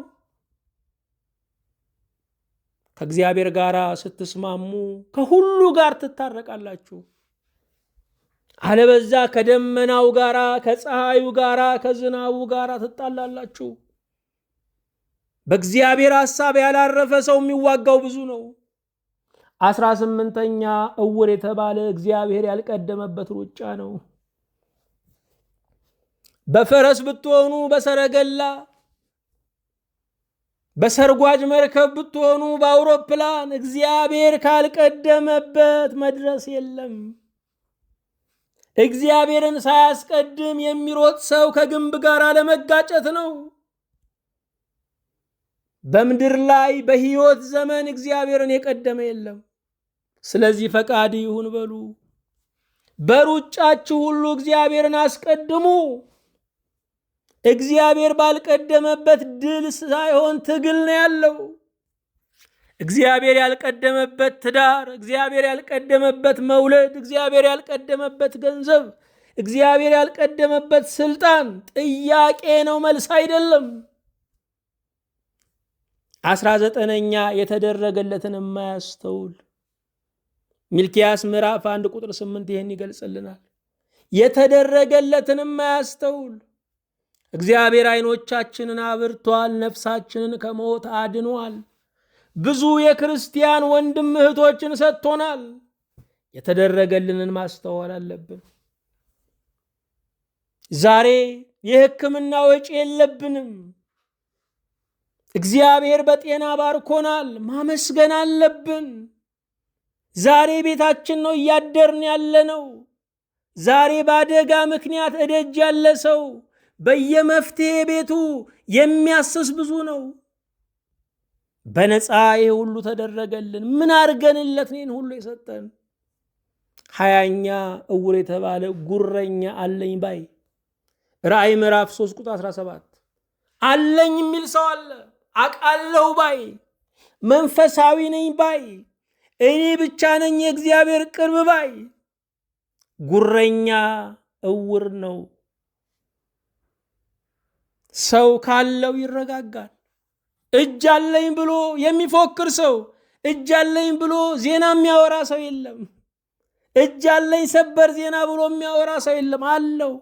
ከእግዚአብሔር ጋር ስትስማሙ ከሁሉ ጋር ትታረቃላችሁ። አለበዛ ከደመናው ጋራ፣ ከፀሐዩ ጋራ፣ ከዝናቡ ጋራ ትጣላላችሁ። በእግዚአብሔር ሐሳብ ያላረፈ ሰው የሚዋጋው ብዙ ነው። 18ኛ ዕውር የተባለ እግዚአብሔር ያልቀደመበት ሩጫ ነው። በፈረስ ብትሆኑ፣ በሰረገላ፣ በሰርጓጅ መርከብ ብትሆኑ፣ በአውሮፕላን እግዚአብሔር ካልቀደመበት መድረስ የለም። እግዚአብሔርን ሳያስቀድም የሚሮጥ ሰው ከግንብ ጋር ለመጋጨት ነው። በምድር ላይ በሕይወት ዘመን እግዚአብሔርን የቀደመ የለም። ስለዚህ ፈቃድ ይሁን በሉ። በሩጫችሁ ሁሉ እግዚአብሔርን አስቀድሙ። እግዚአብሔር ባልቀደመበት ድል ሳይሆን ትግል ነው ያለው። እግዚአብሔር ያልቀደመበት ትዳር፣ እግዚአብሔር ያልቀደመበት መውለድ፣ እግዚአብሔር ያልቀደመበት ገንዘብ፣ እግዚአብሔር ያልቀደመበት ስልጣን ጥያቄ ነው፣ መልስ አይደለም። 19ኛ የተደረገለትን የማያስተውል ሚልክያስ ምዕራፍ 1 ቁጥር 8 ይህን ይገልጽልናል። የተደረገለትን የማያስተውል እግዚአብሔር ዓይኖቻችንን አብርቷል፣ ነፍሳችንን ከሞት አድኗል። ብዙ የክርስቲያን ወንድም እህቶችን ሰጥቶናል። የተደረገልንን ማስተዋል አለብን። ዛሬ የሕክምና ወጪ የለብንም። እግዚአብሔር በጤና ባርኮናል፣ ማመስገን አለብን። ዛሬ ቤታችን ነው እያደርን ያለ ነው። ዛሬ በአደጋ ምክንያት እደጅ ያለ ሰው በየመፍትሄ ቤቱ የሚያስስ ብዙ ነው። በነፃ ይሄ ሁሉ ተደረገልን። ምን አርገንለት ነው ሁሉ የሰጠን? 20ኛ እውር የተባለ ጉረኛ አለኝ ባይ። ራእይ ምዕራፍ 3 ቁጥር 17 አለኝ የሚል ሰው አለ። አቃለሁ ባይ፣ መንፈሳዊ ነኝ ባይ፣ እኔ ብቻ ነኝ የእግዚአብሔር ቅርብ ባይ ጉረኛ እውር ነው። ሰው ካለው ይረጋጋል። እጅ አለኝ ብሎ የሚፎክር ሰው፣ እጅ አለኝ ብሎ ዜና የሚያወራ ሰው የለም። እጅ አለኝ ሰበር ዜና ብሎ የሚያወራ ሰው የለም። አለው።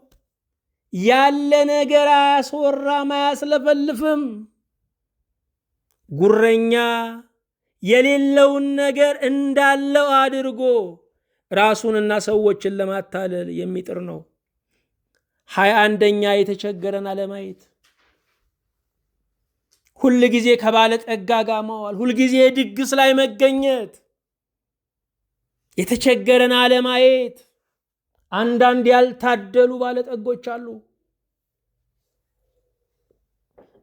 ያለ ነገር አያስወራም፣ አያስለፈልፍም። ጉረኛ የሌለውን ነገር እንዳለው አድርጎ ራሱንና ሰዎችን ለማታለል የሚጥር ነው። 21ኛ የተቸገረን አለማየት። ሁል ጊዜ ከባለጠጋ ጋር መዋል፣ ሁል ጊዜ ድግስ ላይ መገኘት፣ የተቸገረን አለማየት። አንዳንድ ያልታደሉ ባለጠጎች አሉ።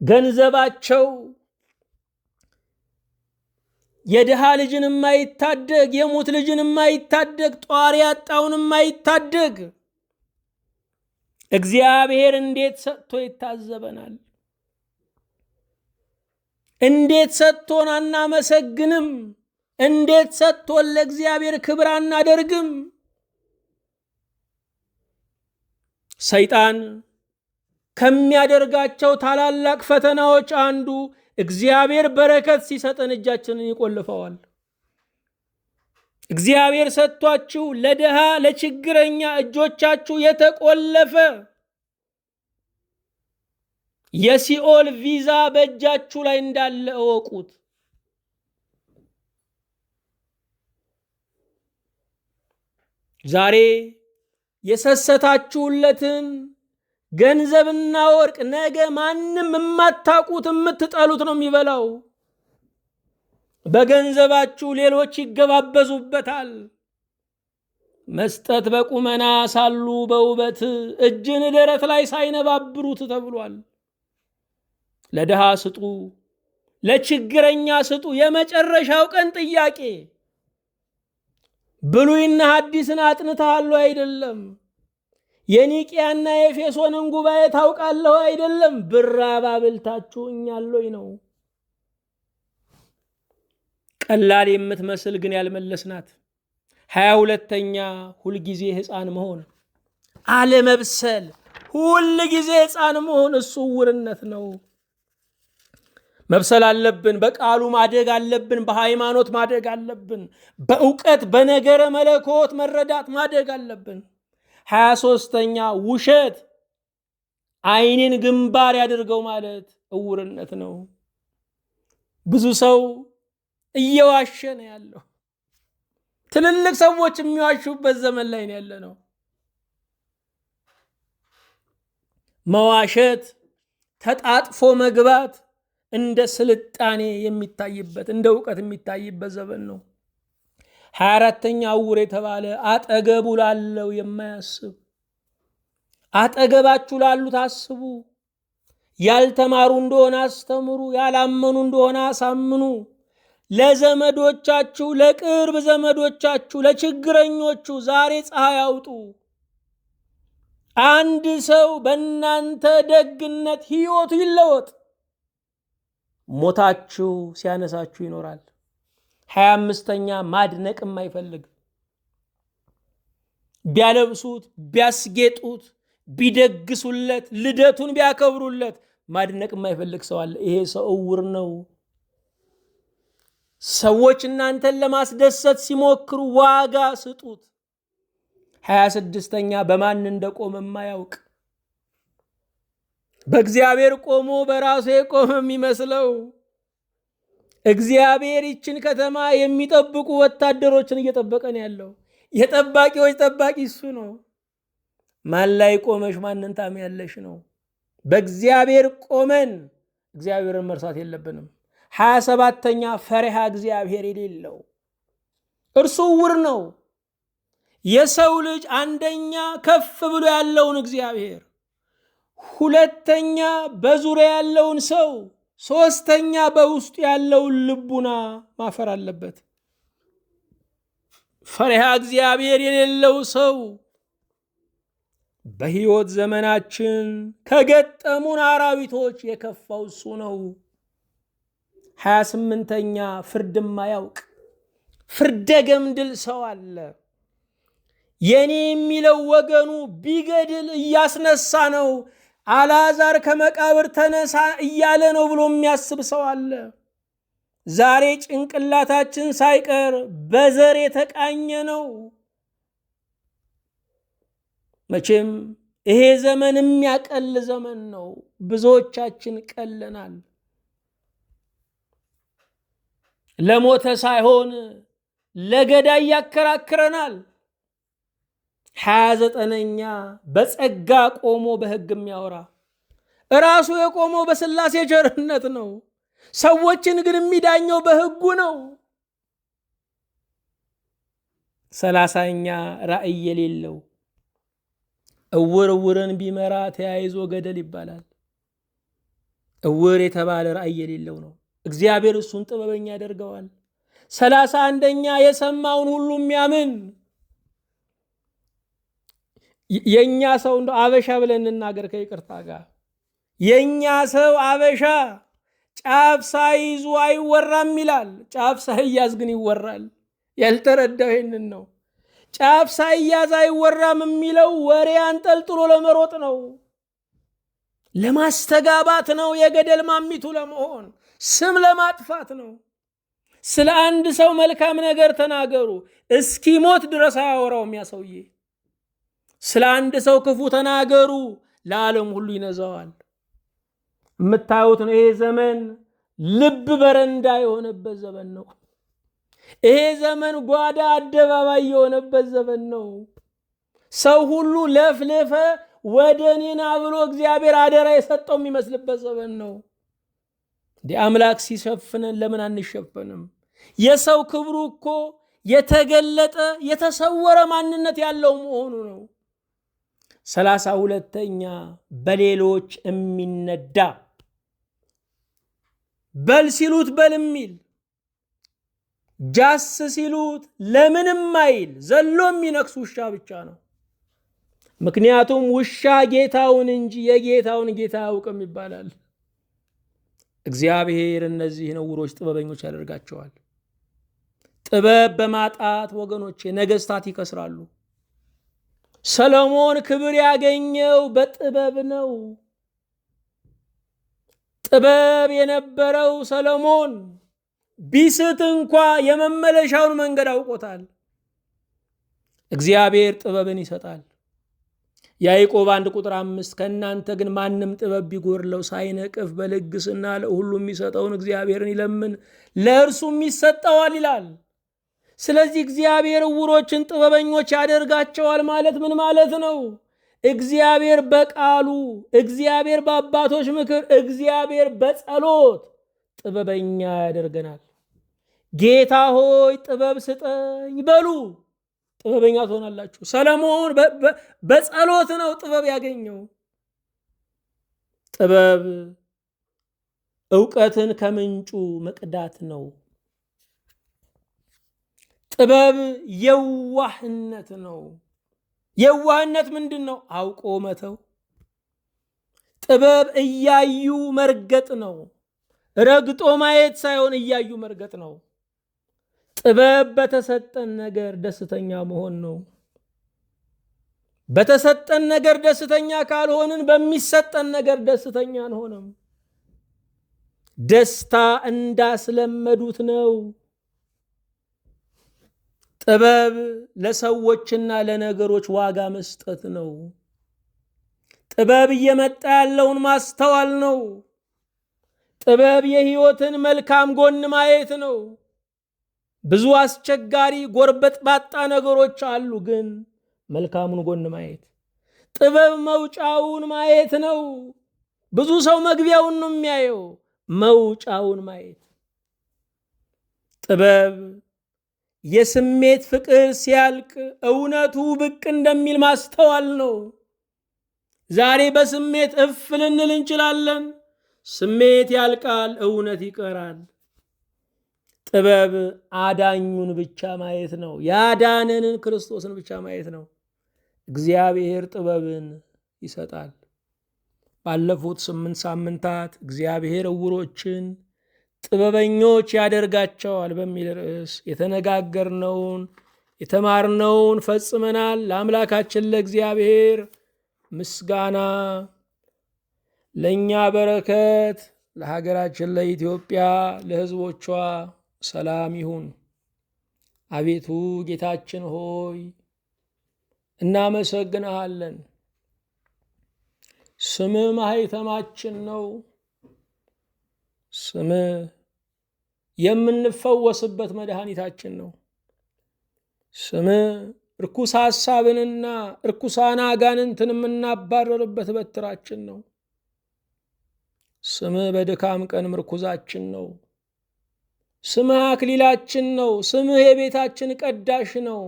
ገንዘባቸው የድሃ ልጅን የማይታደግ፣ የሙት ልጅን የማይታደግ፣ ጧሪ ያጣውን የማይታደግ። እግዚአብሔር እንዴት ሰጥቶ ይታዘበናል? እንዴት ሰጥቶን አናመሰግንም? እንዴት ሰጥቶን ለእግዚአብሔር ክብር አናደርግም? ሰይጣን ከሚያደርጋቸው ታላላቅ ፈተናዎች አንዱ እግዚአብሔር በረከት ሲሰጠን እጃችንን ይቆልፈዋል። እግዚአብሔር ሰጥቷችሁ ለድሃ ለችግረኛ እጆቻችሁ የተቆለፈ የሲኦል ቪዛ በእጃችሁ ላይ እንዳለ እወቁት። ዛሬ የሰሰታችሁለትን ገንዘብና ወርቅ ነገ ማንም የማታውቁት የምትጠሉት ነው የሚበላው። በገንዘባችሁ ሌሎች ይገባበዙበታል። መስጠት በቁመና ሳሉ በውበት እጅን ደረት ላይ ሳይነባብሩት ተብሏል። ለድሃ ስጡ፣ ለችግረኛ ስጡ። የመጨረሻው ቀን ጥያቄ ብሉይና ሐዲስን አጥንተሃል አይደለም? የኒቅያና የኤፌሶንን ጉባኤ ታውቃለህ አይደለም? ብራብ አብልታችሁኛል ወይ ነው። ቀላል የምትመስል ግን ያልመለስናት 22ኛ ሁልጊዜ ሕፃን መሆን፣ አለመብሰል። ሁልጊዜ ሕፃን መሆን እሱ ዕውርነት ነው። መብሰል አለብን። በቃሉ ማደግ አለብን። በሃይማኖት ማደግ አለብን። በእውቀት በነገረ መለኮት መረዳት ማደግ አለብን። 23ኛ ውሸት፣ ዓይንን ግንባር ያድርገው ማለት ዕውርነት ነው። ብዙ ሰው እየዋሸ ነው ያለው። ትልልቅ ሰዎች የሚዋሹበት ዘመን ላይ ነው ያለ ነው። መዋሸት፣ ተጣጥፎ መግባት እንደ ስልጣኔ የሚታይበት እንደ ዕውቀት የሚታይበት ዘመን ነው። 24ኛ ዕውር የተባለ አጠገቡ ላለው የማያስብ። አጠገባችሁ ላሉት አስቡ። ያልተማሩ እንደሆነ አስተምሩ፣ ያላመኑ እንደሆነ አሳምኑ። ለዘመዶቻችሁ፣ ለቅርብ ዘመዶቻችሁ፣ ለችግረኞቹ ዛሬ ፀሐይ አውጡ። አንድ ሰው በእናንተ ደግነት ሕይወቱ ይለወጥ። ሞታችሁ ሲያነሳችሁ ይኖራል። 25ኛ ማድነቅ የማይፈልግ። ቢያለብሱት፣ ቢያስጌጡት፣ ቢደግሱለት፣ ልደቱን ቢያከብሩለት ማድነቅ የማይፈልግ ሰው አለ። ይሄ ሰው ዕውር ነው። ሰዎች እናንተን ለማስደሰት ሲሞክሩ ዋጋ ስጡት። 26ኛ በማን እንደቆመ የማያውቅ። በእግዚአብሔር ቆሞ በራሱ የቆመ የሚመስለው። እግዚአብሔር ይችን ከተማ የሚጠብቁ ወታደሮችን እየጠበቀ ነው ያለው። የጠባቂዎች ጠባቂ እሱ ነው። ማን ላይ ቆመሽ ማንን ታምያለሽ ነው። በእግዚአብሔር ቆመን እግዚአብሔርን መርሳት የለብንም። 27ኛ ፈሪሃ እግዚአብሔር የሌለው እርሱ ዕውር ነው። የሰው ልጅ አንደኛ ከፍ ብሎ ያለውን እግዚአብሔር፣ ሁለተኛ በዙሪያ ያለውን ሰው፣ ሶስተኛ በውስጡ ያለውን ልቡና ማፈር አለበት። ፈሪሃ እግዚአብሔር የሌለው ሰው በሕይወት ዘመናችን ከገጠሙን አራዊቶች የከፋው እሱ ነው። 28ኛ ፍርድ ማያውቅ ፍርደ ገምድል ሰው አለ። የኔ የሚለው ወገኑ ቢገድል እያስነሳ ነው፣ አልዓዛር ከመቃብር ተነሳ እያለ ነው ብሎ የሚያስብ ሰው አለ። ዛሬ ጭንቅላታችን ሳይቀር በዘር የተቃኘ ነው። መቼም ይሄ ዘመን የሚያቀል ዘመን ነው። ብዙዎቻችን ቀለናል። ለሞተ ሳይሆን ለገዳይ ያከራክረናል። 29ኛ በጸጋ ቆሞ በሕግ የሚያወራ እራሱ የቆመው በሥላሴ ቸርነት ነው። ሰዎችን ግን የሚዳኘው በሕጉ ነው። 30ኛ ራእይ የሌለው እውር እውርን ቢመራ ተያይዞ ገደል ይባላል። እውር የተባለ ራእይ የሌለው ነው። እግዚአብሔር እሱን ጥበበኛ ያደርገዋል። 31ኛ የሰማውን ሁሉ የሚያምን የኛ ሰው እንደ አበሻ ብለን እንናገር ከይቅርታ ጋር የኛ ሰው አበሻ ጫፍ ሳይዙ አይወራም ይላል። ጫፍ ሳይያዝ ግን ይወራል። ያልተረዳው ይህንን ነው። ጫፍ ሳይያዝ አይወራም የሚለው ወሬ አንጠልጥሎ ለመሮጥ ነው፣ ለማስተጋባት ነው፣ የገደል ማሚቱ ለመሆን ስም ለማጥፋት ነው። ስለ አንድ ሰው መልካም ነገር ተናገሩ፣ እስኪሞት ድረስ አያወራውም ያ ሰውዬ። ስለ አንድ ሰው ክፉ ተናገሩ፣ ለዓለም ሁሉ ይነዛዋል። የምታዩት ነው። ይሄ ዘመን ልብ በረንዳ የሆነበት ዘመን ነው። ይሄ ዘመን ጓዳ አደባባይ የሆነበት ዘመን ነው። ሰው ሁሉ ለፍልፈ ወደ እኔና ብሎ እግዚአብሔር አደራ የሰጠው የሚመስልበት ዘመን ነው። እንዲህ አምላክ ሲሸፍነን ለምን አንሸፈንም? የሰው ክብሩ እኮ የተገለጠ የተሰወረ ማንነት ያለው መሆኑ ነው። 32ኛ በሌሎች የሚነዳ በል ሲሉት በል የሚል ጃስ ሲሉት ለምንም አይል ዘሎ የሚነክስ ውሻ ብቻ ነው። ምክንያቱም ውሻ ጌታውን እንጂ የጌታውን ጌታ አያውቅም ይባላል። እግዚአብሔር እነዚህን ዕውሮች ጥበበኞች ያደርጋቸዋል። ጥበብ በማጣት ወገኖቼ ነገስታት ይከስራሉ። ሰሎሞን ክብር ያገኘው በጥበብ ነው። ጥበብ የነበረው ሰሎሞን ቢስት እንኳ የመመለሻውን መንገድ አውቆታል። እግዚአብሔር ጥበብን ይሰጣል። ያዕቆብ 1:5 ከእናንተ ግን ማንም ጥበብ ቢጎድለው ሳይነቅፍ በልግስና ለሁሉ የሚሰጠውን እግዚአብሔርን ይለምን ለእርሱም ይሰጠዋል ይላል። ስለዚህ እግዚአብሔር ዕውሮችን ጥበበኞች ያደርጋቸዋል ማለት ምን ማለት ነው? እግዚአብሔር በቃሉ፣ እግዚአብሔር በአባቶች ምክር፣ እግዚአብሔር በጸሎት ጥበበኛ ያደርገናል። ጌታ ሆይ ጥበብ ስጠኝ በሉ፣ ጥበበኛ ትሆናላችሁ። ሰሎሞን በጸሎት ነው ጥበብ ያገኘው። ጥበብ ዕውቀትን ከምንጩ መቅዳት ነው። ጥበብ የዋህነት ነው። የዋህነት ምንድን ነው? አውቆ መተው። ጥበብ እያዩ መርገጥ ነው። ረግጦ ማየት ሳይሆን እያዩ መርገጥ ነው። ጥበብ በተሰጠን ነገር ደስተኛ መሆን ነው። በተሰጠን ነገር ደስተኛ ካልሆንን በሚሰጠን ነገር ደስተኛ አንሆንም። ደስታ እንዳስለመዱት ነው። ጥበብ ለሰዎችና ለነገሮች ዋጋ መስጠት ነው። ጥበብ እየመጣ ያለውን ማስተዋል ነው። ጥበብ የሕይወትን መልካም ጎን ማየት ነው። ብዙ አስቸጋሪ ጎርበጥ ባጣ ነገሮች አሉ፣ ግን መልካሙን ጎን ማየት። ጥበብ መውጫውን ማየት ነው። ብዙ ሰው መግቢያውን ነው የሚያየው፣ መውጫውን ማየት። ጥበብ የስሜት ፍቅር ሲያልቅ እውነቱ ብቅ እንደሚል ማስተዋል ነው። ዛሬ በስሜት እፍ ልንል እንችላለን። ስሜት ያልቃል፣ እውነት ይቀራል። ጥበብ አዳኙን ብቻ ማየት ነው። ያዳነንን ክርስቶስን ብቻ ማየት ነው። እግዚአብሔር ጥበብን ይሰጣል። ባለፉት 8 ሳምንታት እግዚአብሔር ዕውሮችን ጥበበኞች ያደርጋቸዋል በሚል ርዕስ የተነጋገርነውን የተማርነውን ፈጽመናል። ለአምላካችን ለእግዚአብሔር ምስጋና፣ ለእኛ በረከት፣ ለሀገራችን ለኢትዮጵያ ለሕዝቦቿ ሰላም ይሁን። አቤቱ ጌታችን ሆይ እናመሰግንሃለን። ስምህ ማኅተማችን ነው። ስምህ የምንፈወስበት መድኃኒታችን ነው። ስምህ ርኩስ ሐሳብንና ርኩሳን አጋንንትን የምናባረርበት በትራችን ነው። ስምህ በድካም ቀን ምርኩዛችን ነው። ስምህ አክሊላችን ነው። ስምህ የቤታችን ቀዳሽ ነው።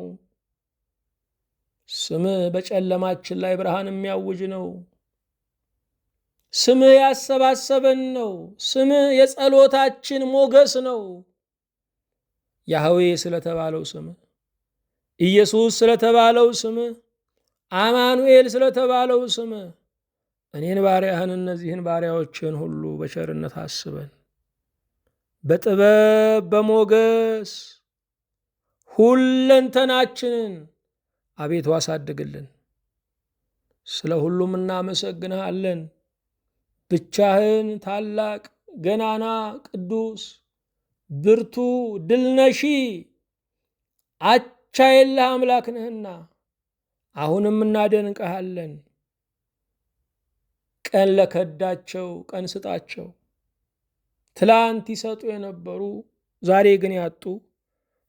ስምህ በጨለማችን ላይ ብርሃን የሚያውጅ ነው። ስምህ ያሰባሰበን ነው። ስምህ የጸሎታችን ሞገስ ነው። ያህዌ ስለተባለው ስምህ፣ ኢየሱስ ስለተባለው ስምህ፣ አማኑኤል ስለተባለው ስምህ እኔን ባሪያህን እነዚህን ባሪያዎችን ሁሉ በቸርነት አስበን፣ በጥበብ በሞገስ ሁለንተናችንን አቤቱ አሳድግልን። ስለ ሁሉም እናመሰግንሃለን። ብቻህን ታላቅ፣ ገናና፣ ቅዱስ፣ ብርቱ፣ ድልነሺ፣ አቻ የለህ አምላክ ነህና አሁንም እናደንቀሃለን። ቀን ለከዳቸው ቀን ስጣቸው። ትላንት ይሰጡ የነበሩ ዛሬ ግን ያጡ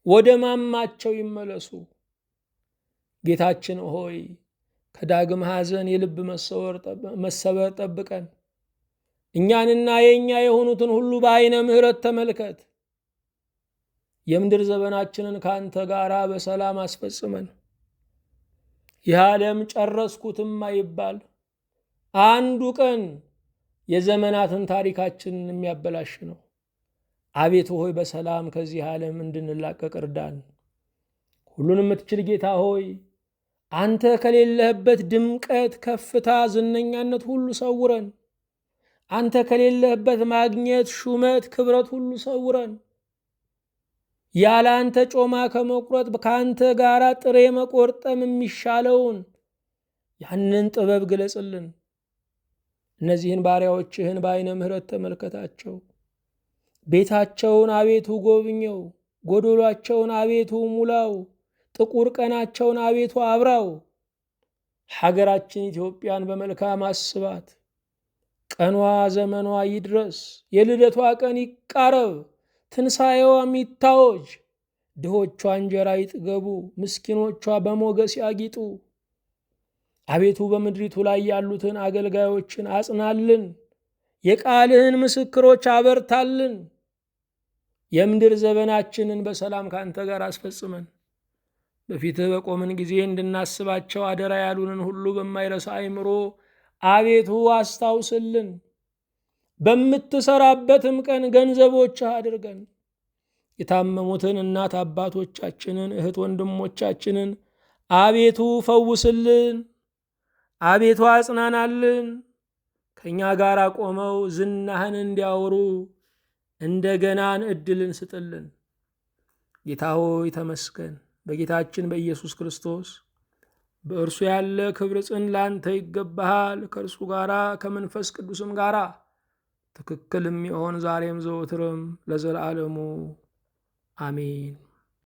ወደ ማማቸው ይመለሱ። ጌታችን ሆይ ከዳግም ሐዘን የልብ መሰበር ጠብቀን። እኛንና የእኛ የሆኑትን ሁሉ በዓይነ ምሕረት ተመልከት። የምድር ዘመናችንን ከአንተ ጋር በሰላም አስፈጽመን። ይህ ዓለም ጨረስኩትም አይባል አንዱ ቀን የዘመናትን ታሪካችንን የሚያበላሽ ነው። አቤቱ ሆይ በሰላም ከዚህ ዓለም እንድንላቀቅ እርዳን። ሁሉን የምትችል ጌታ ሆይ አንተ ከሌለህበት ድምቀት፣ ከፍታ፣ ዝነኛነት ሁሉ ሰውረን። አንተ ከሌለህበት ማግኘት፣ ሹመት፣ ክብረት ሁሉ ሰውረን። ያለ አንተ ጮማ ከመቁረጥ ከአንተ ጋር ጥሬ መቆርጠም የሚሻለውን ያንን ጥበብ ግለጽልን። እነዚህን ባሪያዎችህን በዓይነ ምሕረት ተመልከታቸው። ቤታቸውን አቤቱ ጎብኘው። ጎዶሏቸውን አቤቱ ሙላው። ጥቁር ቀናቸውን አቤቱ አብራው። ሀገራችን ኢትዮጵያን በመልካም አስባት። ቀኗ ዘመኗ ይድረስ። የልደቷ ቀን ይቃረብ። ትንሣኤዋም ይታወጅ። ድሆቿ እንጀራ ይጥገቡ፣ ምስኪኖቿ በሞገስ ያጊጡ። አቤቱ በምድሪቱ ላይ ያሉትን አገልጋዮችን አጽናልን። የቃልህን ምስክሮች አበርታልን። የምድር ዘመናችንን በሰላም ከአንተ ጋር አስፈጽመን። በፊትህ በቆምን ጊዜ እንድናስባቸው አደራ ያሉንን ሁሉ በማይረሳ አእምሮ አቤቱ አስታውስልን። በምትሰራበትም ቀን ገንዘቦችህ አድርገን። የታመሙትን እናት አባቶቻችንን፣ እህት ወንድሞቻችንን አቤቱ ፈውስልን። አቤቱ አጽናናልን። ከእኛ ጋር ቆመው ዝናህን እንዲያወሩ እንደገናን ዕድልን ስጥልን። ጌታ ሆይ ተመስገን። በጌታችን በኢየሱስ ክርስቶስ በእርሱ ያለ ክብር ጽን ላንተ ይገባሃል። ከእርሱ ጋራ ከመንፈስ ቅዱስም ጋራ ትክክል የሚሆን ዛሬም ዘወትርም ለዘላለሙ አሜን።